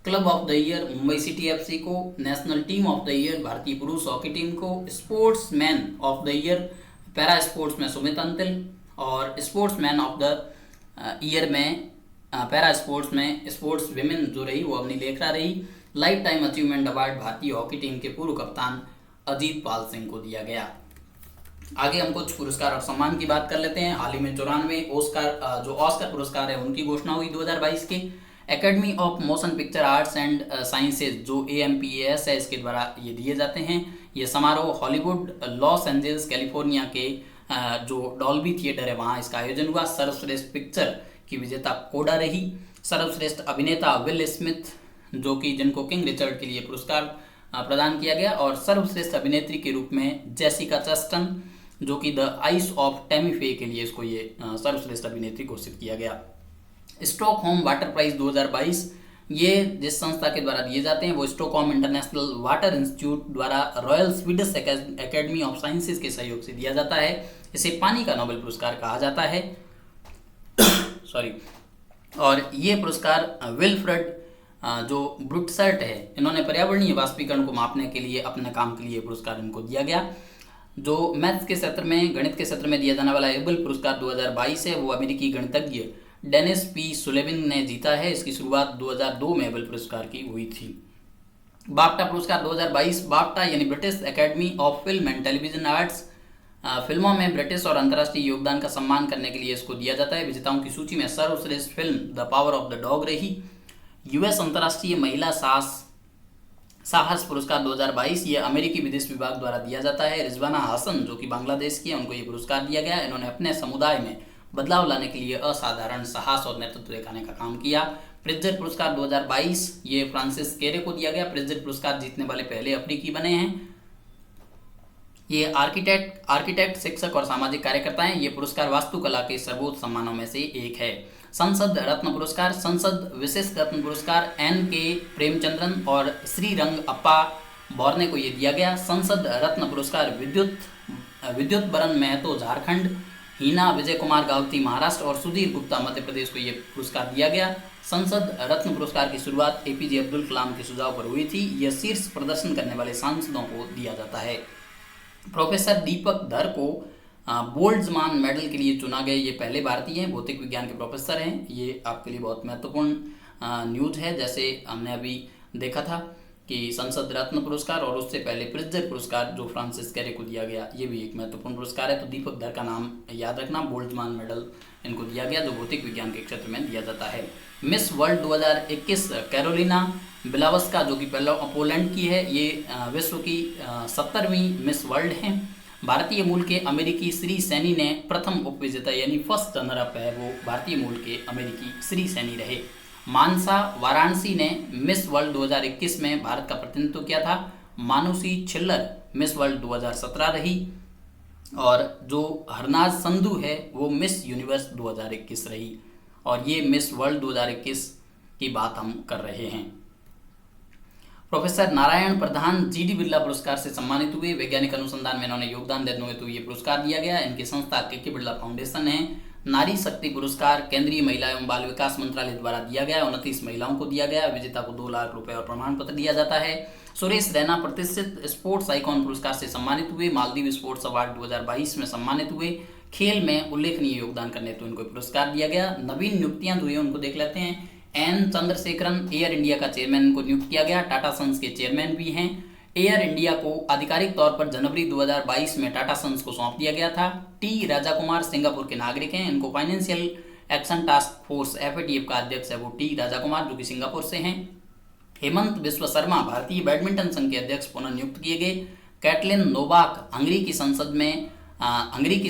[SPEAKER 1] Club of the year Mumbai city FC को। National team of the year भारतीय पुरुष हॉकी टीम को। Sportsman of the year para sports में सुमित अंतिल और स्पोर्ट्समैन ऑफ द ईयर में पैरा स्पोर्ट्स में स्पोर्ट्स विमेन जो रही वो अवनी लेखरा रही। लाइफ टाइम अचीवमेंट अवार्ड भारतीय हॉकी टीम के पूर्व कप्तान अजीत पाल सिंह को दिया गया। आगे हम कुछ पुरस्कार और सम्मान की बात कर लेते हैं। हाल ही में 94 जो ऑस्कर पुरस्कार है उनकी घोषणा हुई 2022 के। Academy of motion picture arts and sciences जो AMPAS है, इसके द्वारा ये दिए जाते हैं। ये समारोह हॉलीवुड लॉस एंजल्स कैलिफोर्निया के जो डॉल्बी थिएटर है वहाँ इसका आयोजन हुआ। सर्वश्रेष्ठ पिक्चर की विजेता कोडा रही। सर्वश्रेष्ठ अभिनेता विल स्मिथ जो कि जिनको किंग रिचर्ड के लिए पुरस्कार प्रदान किया गया, और सर्वश्रेष्ठ अभिनेत्री के रूप में जेसिका चस्टन जो कि द आइस ऑफ टैमी फे के लिए इसको ये सर्वश्रेष्ठ अभिनेत्री घोषित किया गया। स्टॉकहोम वाटर प्राइज 2022 ये जिस संस्था के द्वारा दिए जाते हैं वो स्टॉकहोम इंटरनेशनल वाटर इंस्टीट्यूट द्वारा royal Swedish academy of sciences के सहयोग से दिया जाता है। इसे पानी का नोबेल पुरस्कार कहा जाता है। सॉरी। और ये पुरस्कार विल्फ्रेड जो ब्रुटसर्ट है, इन्होंने पर्यावरणीय वाष्पीकरण को मापने के लिए अपने काम के लिए पुरस्कार इनको दिया गया। जो मैथ्स के क्षेत्र में, गणित के क्षेत्र में दिया जाने वाला एबल पुरस्कार 2022 है वो अमेरिकी गणितज्ञ डेनिस पी सुलेविन ने जीता है। इसकी शुरुआत 2002 में एबल पुरस्कार की हुई थी। बाफ्टा पुरस्कार 2022, बाफ्टा यानी British academy of film and television arts, फिल्मों में ब्रिटिश और अंतर्राष्ट्रीय योगदान का सम्मान करने के लिए इसको दिया जाता है। विजेताओं की सूची में सर्वश्रेष्ठ film the power of the dog रही। US अंतर्राष्ट्रीय महिला साहस पुरस्कार 2022 ये अमेरिकी विदेश विभाग द्वारा दिया जाता है। रिजवाना हसन जो कि बांग्लादेश की है, उनको ये पुरस्कार दिया गया। इन्होंने अपने समुदाय में बदलाव लाने के लिए असाधारण साहस और नेतृत्व दिखाने का काम किया। प्रिट्जर पुरस्कार 2022 ये फ्रांसिस केरे को दिया गया। प्रिट्जर पुरस्कार जीतने वाले पहले अफ्रीकी बने हैं। ये आर्किटेक्ट, शिक्षक और सामाजिक कार्यकर्ता हैं। ये पुरस्कार वास्तुकला के सर्वोच्च सम्मानों में से एक है। संसद रत्न पुरस्कार, संसद विशेष रत्न पुरस्कार NK प्रेमचंद्रन और श्रीरंग अप्पा बोर्ने को ये दिया गया। संसद रत्न पुरस्कार विद्युत बरन महतो झारखंड, हीना विजय कुमार गावती महाराष्ट्र और सुधीर गुप्ता मध्य प्रदेश को ये पुरस्कार दिया गया। संसद रत्न पुरस्कार की शुरुआत APJ अब्दुल कलाम के सुझाव पर हुई थी। यह शीर्ष प्रदर्शन करने वाले सांसदों को दिया जाता है। प्रोफेसर दीपक धर को बोल्ट्जमान मेडल के लिए चुना गया। ये पहले भारतीय हैं, भौतिक विज्ञान के प्रोफेसर हैं। ये आपके लिए बहुत महत्वपूर्ण न्यूज है। जैसे हमने अभी देखा था कि संसद रत्न पुरस्कार और उससे पहले प्रिट्जर पुरस्कार जो फ्रांसिस कैरे को दिया गया, ये भी एक महत्वपूर्ण पुरस्कार है। तो दीपक धर का नाम याद रखना। बोल्ट्जमान मेडल इनको दिया गया जो भौतिक विज्ञान के क्षेत्र में दिया जाता है। मिस वर्ल्ड 2021 कैरोलिना बिलावस्का जो कि पोलैंड की है, ये विश्व की 70वीं मिस वर्ल्ड है। भारतीय मूल के अमेरिकी श्री सैनी ने प्रथम उपविजेता यानी फर्स्ट रनर अप है वो भारतीय मूल के अमेरिकी श्री सैनी रहे। मानसा वाराणसी ने मिस वर्ल्ड 2021 में भारत का प्रतिनिधित्व किया था। मानुषी छिल्लर मिस वर्ल्ड 2017 रही। और जो हरनाज संधू है वो मिस यूनिवर्स 2021 रही। और ये मिस वर्ल्ड 2021 की बात हम कर रहे हैं। प्रोफेसर नारायण प्रधान GD बिरला पुरस्कार से सम्मानित हुए। वैज्ञानिक अनुसंधान में इन्होंने योगदान देने हेतु ये पुरस्कार दिया गया। इनकी संस्था KK बिरला फाउंडेशन है। नारी शक्ति पुरस्कार केंद्रीय महिला एवं बाल विकास मंत्रालय द्वारा दिया गया। 29 महिलाओं को दिया गया। विजेता को 2 लाख रुपए और प्रमाण पत्र दिया जाता है। सुरेश रैना प्रतिष्ठित स्पोर्ट्स आइकॉन पुरस्कार से सम्मानित हुए। मालदीव स्पोर्ट्स अवार्ड 2022 में सम्मानित हुए। खेल में उल्लेखनीय योगदान करने हेतु इनको पुरस्कार दिया गया। नवीन नियुक्तियां जो है उनको देख लेते हैं। N चंद्रशेखरन एयर इंडिया का चेयरमैन को नियुक्त किया गया। टाटा सन्स के चेयरमैन भी हैं। एयर इंडिया को आधिकारिक तौर पर जनवरी 2022 में टाटा सन्स को सौंप दिया गया था। T राजा कुमार सिंगापुर के नागरिक हैं। इनको financial action task force FATF का अध्यक्ष है वो T राजा कुमार जो कि सिंगापुर से हैं। हेमंत विश्व शर्मा भारतीय बैडमिंटन संघ के अध्यक्ष पुनः नियुक्त किए गए। कैटलिन नोवाक हंगरी की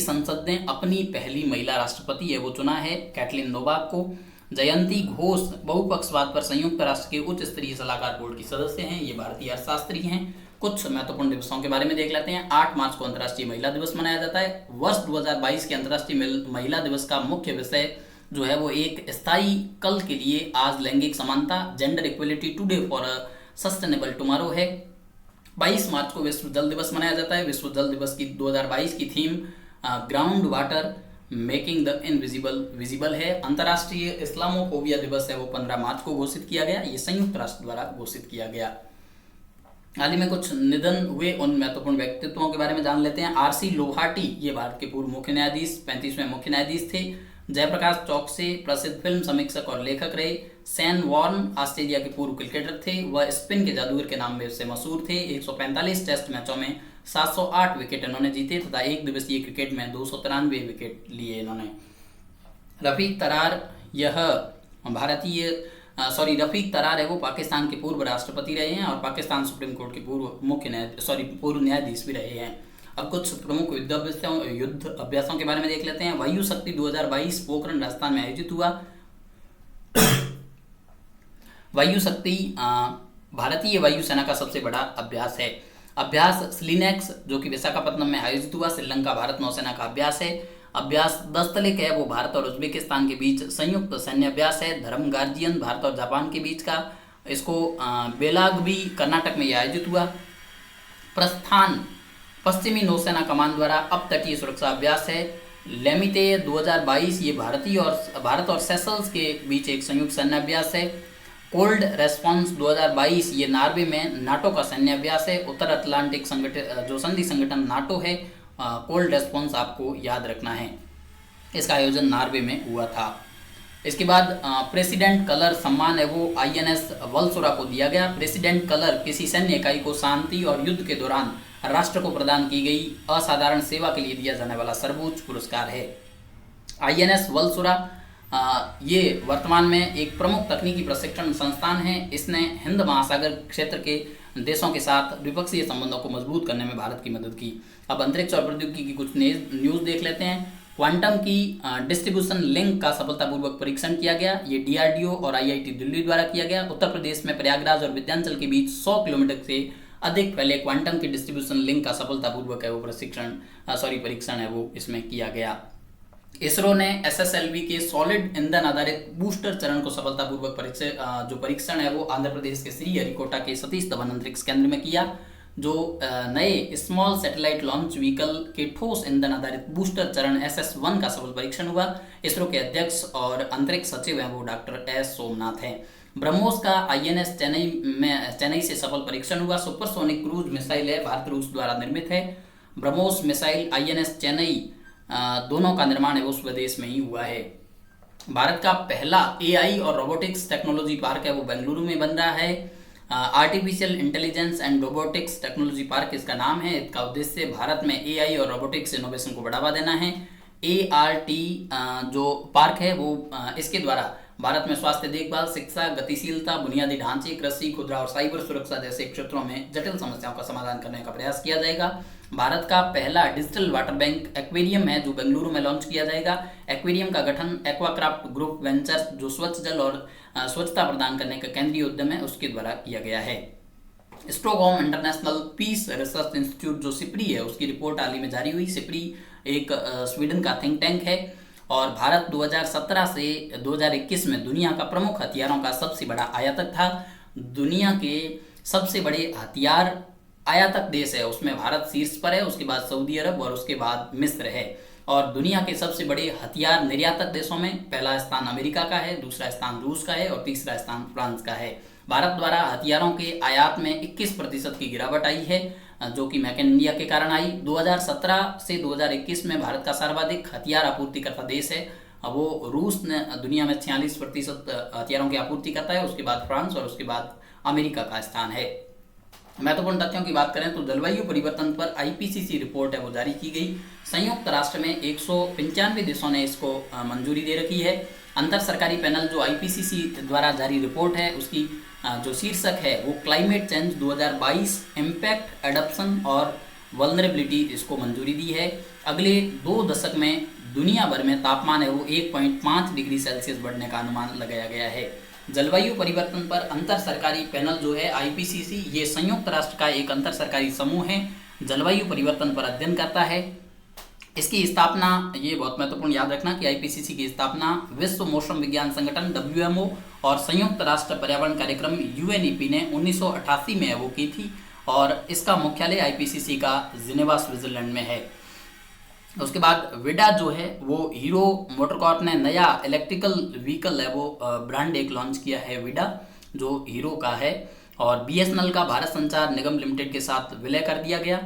[SPEAKER 1] संसद ने अपनी पहली महिला राष्ट्रपति है वो चुना है कैटलिन नोवाक को। जयंती घोष बहुपक्षवाद पर संयुक्त राष्ट्र के उच्च स्तरीय सलाहकार बोर्ड की सदस्य हैं। ये भारतीय अर्थशास्त्री हैं। कुछ महत्वपूर्ण दिवसों के बारे में देख लेते हैं। 8 मार्च को अंतर्राष्ट्रीय महिला दिवस मनाया जाता है। वर्ष 2022 के अंतर्राष्ट्रीय महिला दिवस का मुख्य विषय जो है वो एक स्थायी कल के लिए आज लैंगिक समानता, gender equality today for a sustainable tomorrow है। 22 मार्च को विश्व जल दिवस मनाया जाता है। विश्व जल दिवस की 2022 की theme ground water making the invisible visible है। अंतर्राष्ट्रीय इस्लामोफोबिया दिवस है वो 15 मार्च को घोषित किया गया। ये संयुक्त राष्ट्र द्वारा घोषित किया गया। हाल ही में कुछ निधन हुए उन महत्वपूर्ण व्यक्तित्वों के बारे में जान लेते हैं। RC लोहाटी ये भारत के पूर्व मुख्य न्यायाधीश 35वें मुख्य न्यायाधीश थे। जयप्रकाश चौकसे प्रसिद्ध फिल्म समीक्षक और लेखक रहे। सैन वॉर्न ऑस्ट्रेलिया के पूर्व क्रिकेटर थे। वह स्पिन के जादूगर के नाम से मशहूर थे। 145 टेस्ट मैचों में 708 विकेट इन्होंने जीते तथा एक दिवसीय क्रिकेट में 293 विकेट लिए इन्होंने। रफीक तरार यह रफीक तरार है वो पाकिस्तान के पूर्व राष्ट्रपति रहे हैं और पाकिस्तान सुप्रीम कोर्ट के पूर्व न्यायाधीश भी रहे हैं। अब कुछ प्रमुख युद्ध अभ्यासों के बारे में देख लेते हैं। वायु शक्ति 2022 पोखरण राजस्थान में आयोजित हुआ। वायु शक्ति भारतीय वायुसेना का सबसे बड़ा अभ्यास है। अभ्यास स्लिनेक्स जो कि विशाखापत्तनम में आयोजित हुआ, श्रीलंका भारत नौसेना का अभ्यास है। अभ्यास दस्तलिक है वो भारत और उज्बेकिस्तान के बीच संयुक्त सैन्य अभ्यास है। धर्म गार्जियन भारत और जापान के बीच का, इसको बेलागवी कर्नाटक में यह आयोजित हुआ। प्रस्थान पश्चिमी नौसेना कमान द्वारा अपतटीय सुरक्षा अभ्यास है। लेमिते 2022 ये भारत और सेशल्स के बीच एक संयुक्त सैन्य अभ्यास है। कोल्ड रेस्पॉन्स 2022 ये नॉर्वे में नाटो का सैन्य अभ्यास है। उत्तर अटलांटिक जो संधि संगठन नाटो है, कोल्ड रेस्पॉन्स आपको याद रखना है। इसका आयोजन नॉर्वे में हुआ था। इसके बाद प्रेसिडेंट कलर सम्मान है वो INS वलसुरा को दिया गया। प्रेसिडेंट कलर किसी सैन्य इकाई को शांति और युद्ध के दौरान राष्ट्र को प्रदान की गई असाधारण सेवा के लिए दिया जाने वाला सर्वोच्च पुरस्कार है। INS वलसुरा ये वर्तमान में एक प्रमुख तकनीकी प्रशिक्षण संस्थान है। इसने हिंद महासागर क्षेत्र के देशों के साथ द्विपक्षीय संबंधों को मजबूत करने में भारत की मदद की। अब अंतरिक्ष और प्रौद्योगिकी की कुछ न्यूज़ देख लेते हैं। क्वांटम की डिस्ट्रीब्यूशन लिंक का सफलतापूर्वक परीक्षण किया गया। ये DRDO और IIT दिल्ली द्वारा किया गया। उत्तर प्रदेश में प्रयागराज और विंध्याचल के बीच 100 किलोमीटर से अधिक पहले क्वांटम की डिस्ट्रीब्यूशन लिंक का सफलतापूर्वक है वो परीक्षण है वो इसमें किया गया। इसरो ने SSLV के सॉलिड ईंधन आधारित बूस्टर चरण को सफलतापूर्वक परीक्षण है वो आंध्र प्रदेश के श्रीहरिकोटा के सतीश धवन अंतरिक्ष केंद्र में किया। जो नए स्मॉल सैटेलाइट लॉन्च व्हीकल के ठोस ईंधन आधारित बूस्टर चरण SS1 का सफल परीक्षण हुआ। इसरो के अध्यक्ष और अंतरिक्ष सचिव हैं वो डॉक्टर S सोमनाथ हैं। ब्रह्मोस का INS चेन्नई से सफल परीक्षण हुआ। सुपरसोनिक क्रूज मिसाइल है, भारत रूस द्वारा निर्मित है। ब्रह्मोस मिसाइल INS चेन्नई दोनों का निर्माण है वो स्वदेश में ही हुआ है। भारत का पहला AI और रोबोटिक्स टेक्नोलॉजी पार्क है वो बेंगलुरु में बन रहा है। Artificial intelligence and robotics technology park इसका नाम है। इसका उद्देश्य भारत में AI और रोबोटिक्स इनोवेशन को बढ़ावा देना है। ART जो पार्क है वो इसके द्वारा भारत में स्वास्थ्य देखभाल, शिक्षा, गतिशीलता, बुनियादी ढांचे, कृषि, खुदरा और साइबर सुरक्षा जैसे क्षेत्रों में जटिल समस्याओं का समाधान करने का प्रयास किया जाएगा। भारत का पहला डिजिटल वाटर बैंक एक्वेरियम है जो बेंगलुरु में लॉन्च किया जाएगा। एक्वेरियम का गठन एक्वाक्राफ्ट ग्रुप वेंचर्स जो स्वच्छ जल और स्वच्छता प्रदान करने का केंद्रीय उद्यम है उसके द्वारा किया गया है। Stockholm International Peace Research Institute जो सिप्री है उसकी रिपोर्ट हाल ही में जारी हुई। सिप्री एक स्वीडन का थिंक टैंक है और भारत 2017 से 2021 में दुनिया का प्रमुख हथियारों का सबसे बड़ा आयातक था। दुनिया के सबसे बड़े हथियार आयातक देश है उसमें भारत शीर्ष पर है, उसके बाद सऊदी अरब और उसके बाद मिस्र है। और दुनिया के सबसे बड़े हथियार निर्यातक देशों में पहला स्थान अमेरिका का है, दूसरा स्थान रूस का है और तीसरा स्थान फ्रांस का है। भारत द्वारा हथियारों के आयात में 21% की गिरावट आई है जो कि मेक इन इंडिया के कारण आई। 2017 से 2021 में भारत का सर्वाधिक हथियार आपूर्तिकर्ता देश है। वो रूस ने दुनिया में 46% हथियारों की आपूर्ति करता है, उसके बाद फ्रांस और उसके बाद अमेरिका का स्थान है। महत्वपूर्ण तथ्यों की बात करें तो जलवायु परिवर्तन पर IPCC रिपोर्ट है वो जारी की गई। संयुक्त राष्ट्र में 195 देशों ने इसको मंजूरी दे रखी है। अंतर सरकारी पैनल जो IPCC द्वारा जारी रिपोर्ट है उसकी जो शीर्षक है वो क्लाइमेट चेंज 2022 इम्पैक्ट, एडप्शन और वल्नरेबिलिटी इसको मंजूरी दी है। अगले 2 दशक में दुनिया भर में तापमान है वो 1.5 डिग्री सेल्सियस बढ़ने का अनुमान लगाया गया है। जलवायु परिवर्तन पर अंतर सरकारी पैनल जो है IPCC ये संयुक्त राष्ट्र का एक अंतर सरकारी समूह है, जलवायु परिवर्तन पर अध्ययन करता है। इसकी स्थापना, ये बहुत महत्वपूर्ण याद रखना कि IPCC की स्थापना विश्व मौसम विज्ञान संगठन WMO और संयुक्त राष्ट्र पर्यावरण कार्यक्रम UNEP ने 1988 में वो की थी और इसका मुख्यालय IPCC का जिनेवा स्विट्जरलैंड में है। उसके बाद विडा जो है वो हीरो मोटरकॉर्प ने नया इलेक्ट्रिकल व्हीकल है वो ब्रांड एक लॉन्च किया है विडा जो हीरो का है। और BSNL का भारत संचार निगम लिमिटेड के साथ विलय कर दिया गया,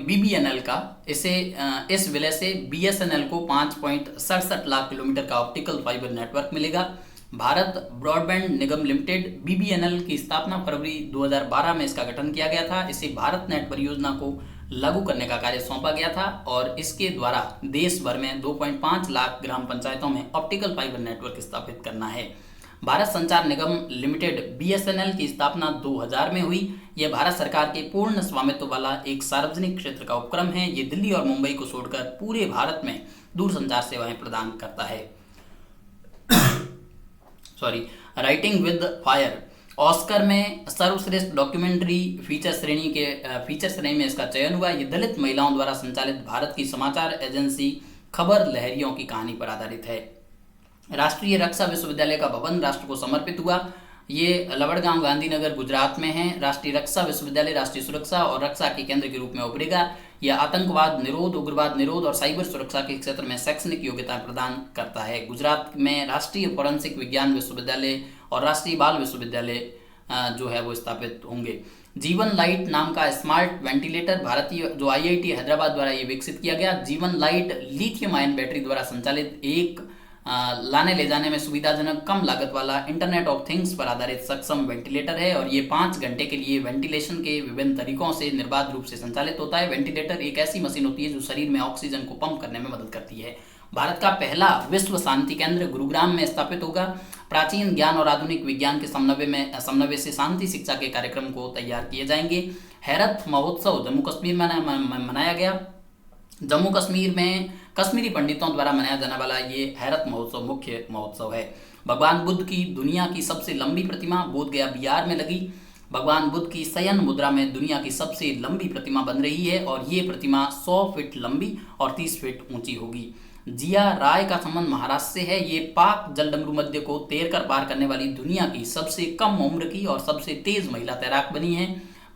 [SPEAKER 1] BBNL का। इस विलय से BSNL को 5.67 लाख किलोमीटर का ऑप्टिकल फाइबर नेटवर्क मिलेगा। भारत ब्रॉडबैंड निगम लिमिटेड BBNL की स्थापना फरवरी 2012 में इसका गठन किया गया था। इसे भारत नेट परियोजना को लागू करने का कार्य सौंपा गया था और इसके द्वारा देश भर में 2.5 लाख ग्राम पंचायतों में ऑप्टिकल फाइबर नेटवर्क स्थापित करना है। भारत संचार निगम लिमिटेड BSNL की स्थापना 2000 में हुई। यह भारत सरकार के पूर्ण स्वामित्व वाला एक सार्वजनिक क्षेत्र का उपक्रम है। ये दिल्ली और मुंबई को छोड़कर पूरे भारत में दूरसंचार सेवाएं प्रदान करता है। राइटिंग विद फायर ऑस्कर में सर्वश्रेष्ठ डॉक्यूमेंट्री फीचर श्रेणी में इसका चयन हुआ। ये दलित महिलाओं द्वारा संचालित भारत की समाचार एजेंसी खबर लहरियों की कहानी पर आधारित है। राष्ट्रीय रक्षा विश्वविद्यालय का भवन राष्ट्र को समर्पित हुआ। ये लवड़गांव गांधीनगर गुजरात में है। राष्ट्रीय रक्षा विश्वविद्यालय राष्ट्रीय सुरक्षा और रक्षा के केंद्र के रूप में उभरेगा। यह आतंकवाद निरोध, उग्रवाद निरोध और साइबर सुरक्षा के क्षेत्र में शैक्षणिक योग्यता प्रदान करता है। गुजरात में राष्ट्रीय फोरेंसिक विज्ञान विश्वविद्यालय और राष्ट्रीय बाल विश्वविद्यालय जो है वो स्थापित होंगे। जीवन लाइट नाम का स्मार्ट वेंटिलेटर भारतीय जो IIT हैदराबाद द्वारा ये विकसित किया गया। जीवन लाइट लिथियम आयन बैटरी द्वारा संचालित एक लाने ले जाने में सुविधाजनक कम लागत वाला इंटरनेट ऑफ थिंग्स पर आधारित सक्षम वेंटिलेटर है और ये 5 घंटे के लिए वेंटिलेशन के विभिन्न तरीकों से निर्बाध रूप से संचालित होता है। वेंटिलेटर एक ऐसी मशीन होती है जो शरीर में ऑक्सीजन को पंप करने में मदद करती है। भारत का पहला विश्व शांति केंद्र गुरुग्राम में स्थापित होगा। प्राचीन ज्ञान और आधुनिक विज्ञान के समन्वय से शांति शिक्षा के कार्यक्रम को तैयार किए जाएंगे। हैरत महोत्सव जम्मू कश्मीर में मनाया गया। जम्मू कश्मीर में कश्मीरी पंडितों द्वारा मनाया जाने वाला ये हैरत महोत्सव मुख्य महोत्सव है। भगवान बुद्ध की दुनिया की सबसे लंबी प्रतिमा बोधगया बिहार में लगी। भगवान बुद्ध की शयन मुद्रा में दुनिया की सबसे लंबी प्रतिमा बन रही है और ये प्रतिमा 100 फीट लंबी और 30 फीट ऊंची होगी। जिया राय का संबंध महाराष्ट्र से है। ये पाक जलडमरू मध्य को तैरकर पार करने वाली दुनिया की सबसे कम उम्र की और सबसे तेज महिला तैराक बनी है।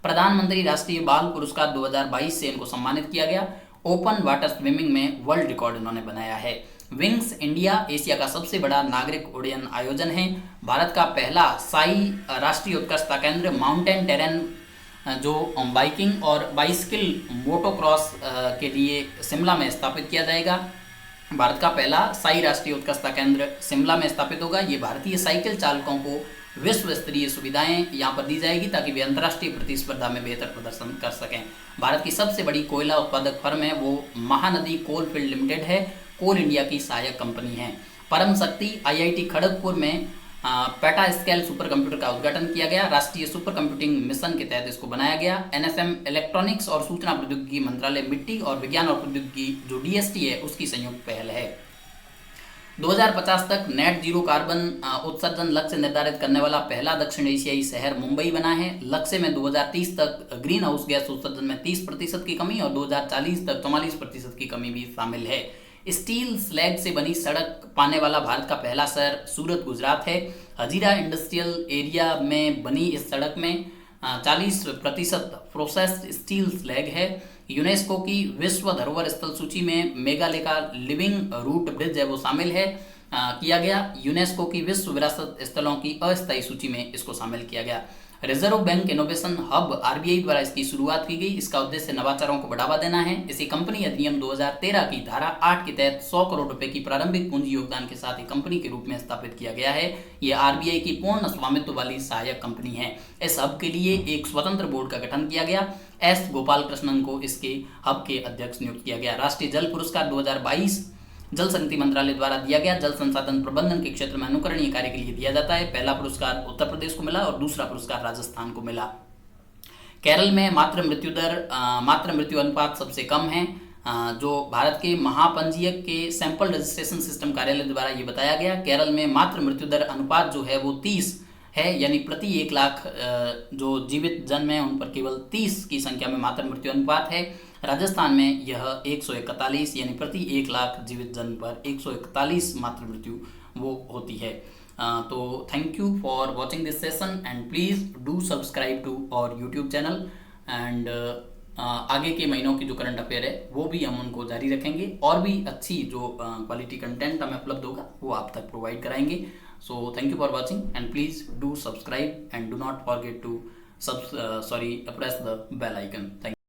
[SPEAKER 1] प्रधानमंत्री राष्ट्रीय बाल पुरस्कार 2022 से इनको सम्मानित किया गया। ओपन वाटर स्विमिंग में वर्ल्ड रिकॉर्ड इन्होंने बनाया है। विंग्स इंडिया एशिया का सबसे बड़ा नागरिक उड्डयन आयोजन है। भारत का पहला साई राष्ट्रीय उत्कृष्टता केंद्र माउंटेन टेरेन जो बाइकिंग और बाइसिकल मोटोक्रॉस के लिए शिमला में स्थापित किया जाएगा। भारत का पहला साई राष्ट्रीय उत्कृष्टता केंद्र शिमला में स्थापित होगा। ये भारतीय साइकिल चालकों को विश्व स्तरीय सुविधाएं यहाँ पर दी जाएगी ताकि वे अंतर्राष्ट्रीय प्रतिस्पर्धा में बेहतर प्रदर्शन कर सकें। भारत की सबसे बड़ी कोयला उत्पादक फर्म है वो महानदी कोल फील्ड लिमिटेड है। कोल इंडिया की सहायक कंपनी है। परम शक्ति IIT खड़गपुर में पेटा स्केल सुपर कंप्यूटर का उद्घाटन किया गया। राष्ट्रीय सुपर कंप्यूटिंग मिशन के तहत इसको बनाया गया। NSM इलेक्ट्रॉनिक्स और सूचना प्रौद्योगिकी मंत्रालय मिट्टी और विज्ञान और प्रौद्योगिकी जो DST है उसकी संयुक्त पहल है। 2050 तक नेट जीरो कार्बन उत्सर्जन लक्ष्य निर्धारित करने वाला पहला दक्षिण एशियाई शहर मुंबई बना है। लक्ष्य में 2030 तक ग्रीन हाउस गैस उत्सर्जन में 30% की कमी और 2040 तक 44% की कमी भी शामिल है। स्टील स्लैग से बनी सड़क पाने वाला भारत का पहला शहर सूरत गुजरात है। हजीरा इंडस्ट्रियल एरिया में बनी इस सड़क में 40% प्रोसेस्ड स्टील स्लैग है। यूनेस्को की विश्व धरोहर स्थल सूची में मेघालय का लिविंग रूट ब्रिज है वो शामिल है किया गया। यूनेस्को की विश्व विरासत स्थलों की अस्थायी सूची में इसको शामिल किया गया। Reserve bank innovation hub RBI द्वारा इसकी शुरुआत की गई। इसका उद्देश्य नवाचारों को बढ़ावा देना है। इसे कंपनी अधिनियम 2013 की धारा 8 के तहत 100 करोड़ रुपए की प्रारंभिक पूंजी योगदान के साथ ही कंपनी के रूप में स्थापित किया गया है। ये RBI की पूर्ण स्वामित्व वाली सहायक कंपनी है। इस हब के लिए एक स्वतंत्र बोर्ड का गठन किया गया। S गोपाल कृष्णन को इसके हब के अध्यक्ष नियुक्त किया गया। राष्ट्रीय जल पुरस्कार 2022 जल शक्ति मंत्रालय द्वारा दिया गया। जल संसाधन प्रबंधन के क्षेत्र में अनुकरणीय कार्य के लिए दिया जाता है। पहला पुरस्कार उत्तर प्रदेश को मिला और दूसरा पुरस्कार राजस्थान को मिला। केरल में मातृ मृत्यु अनुपात सबसे कम है। जो भारत के महापंजीयक के सैंपल रजिस्ट्रेशन सिस्टम कार्यालय द्वारा ये बताया गया। केरल में मातृ मृत्यु दर अनुपात जो है वो 30 है, यानी प्रति 1 लाख जो जीवित जन्म है उन पर केवल 30 की संख्या में मातृ मृत्यु अनुपात है। राजस्थान में यह 141 यानी प्रति 1 लाख जीवित जन्म पर 141 मातृ मृत्यु वो होती है। तो thank you for watching this session and please do subscribe to our YouTube channel and आगे के महीनों की जो करंट अफेयर है वो भी हम उनको जारी रखेंगे और भी अच्छी जो क्वालिटी कंटेंट हमें उपलब्ध होगा वो आप तक प्रोवाइड कराएंगे। So thank you for watching and please do subscribe and do not forget to press the bell icon. Thank you.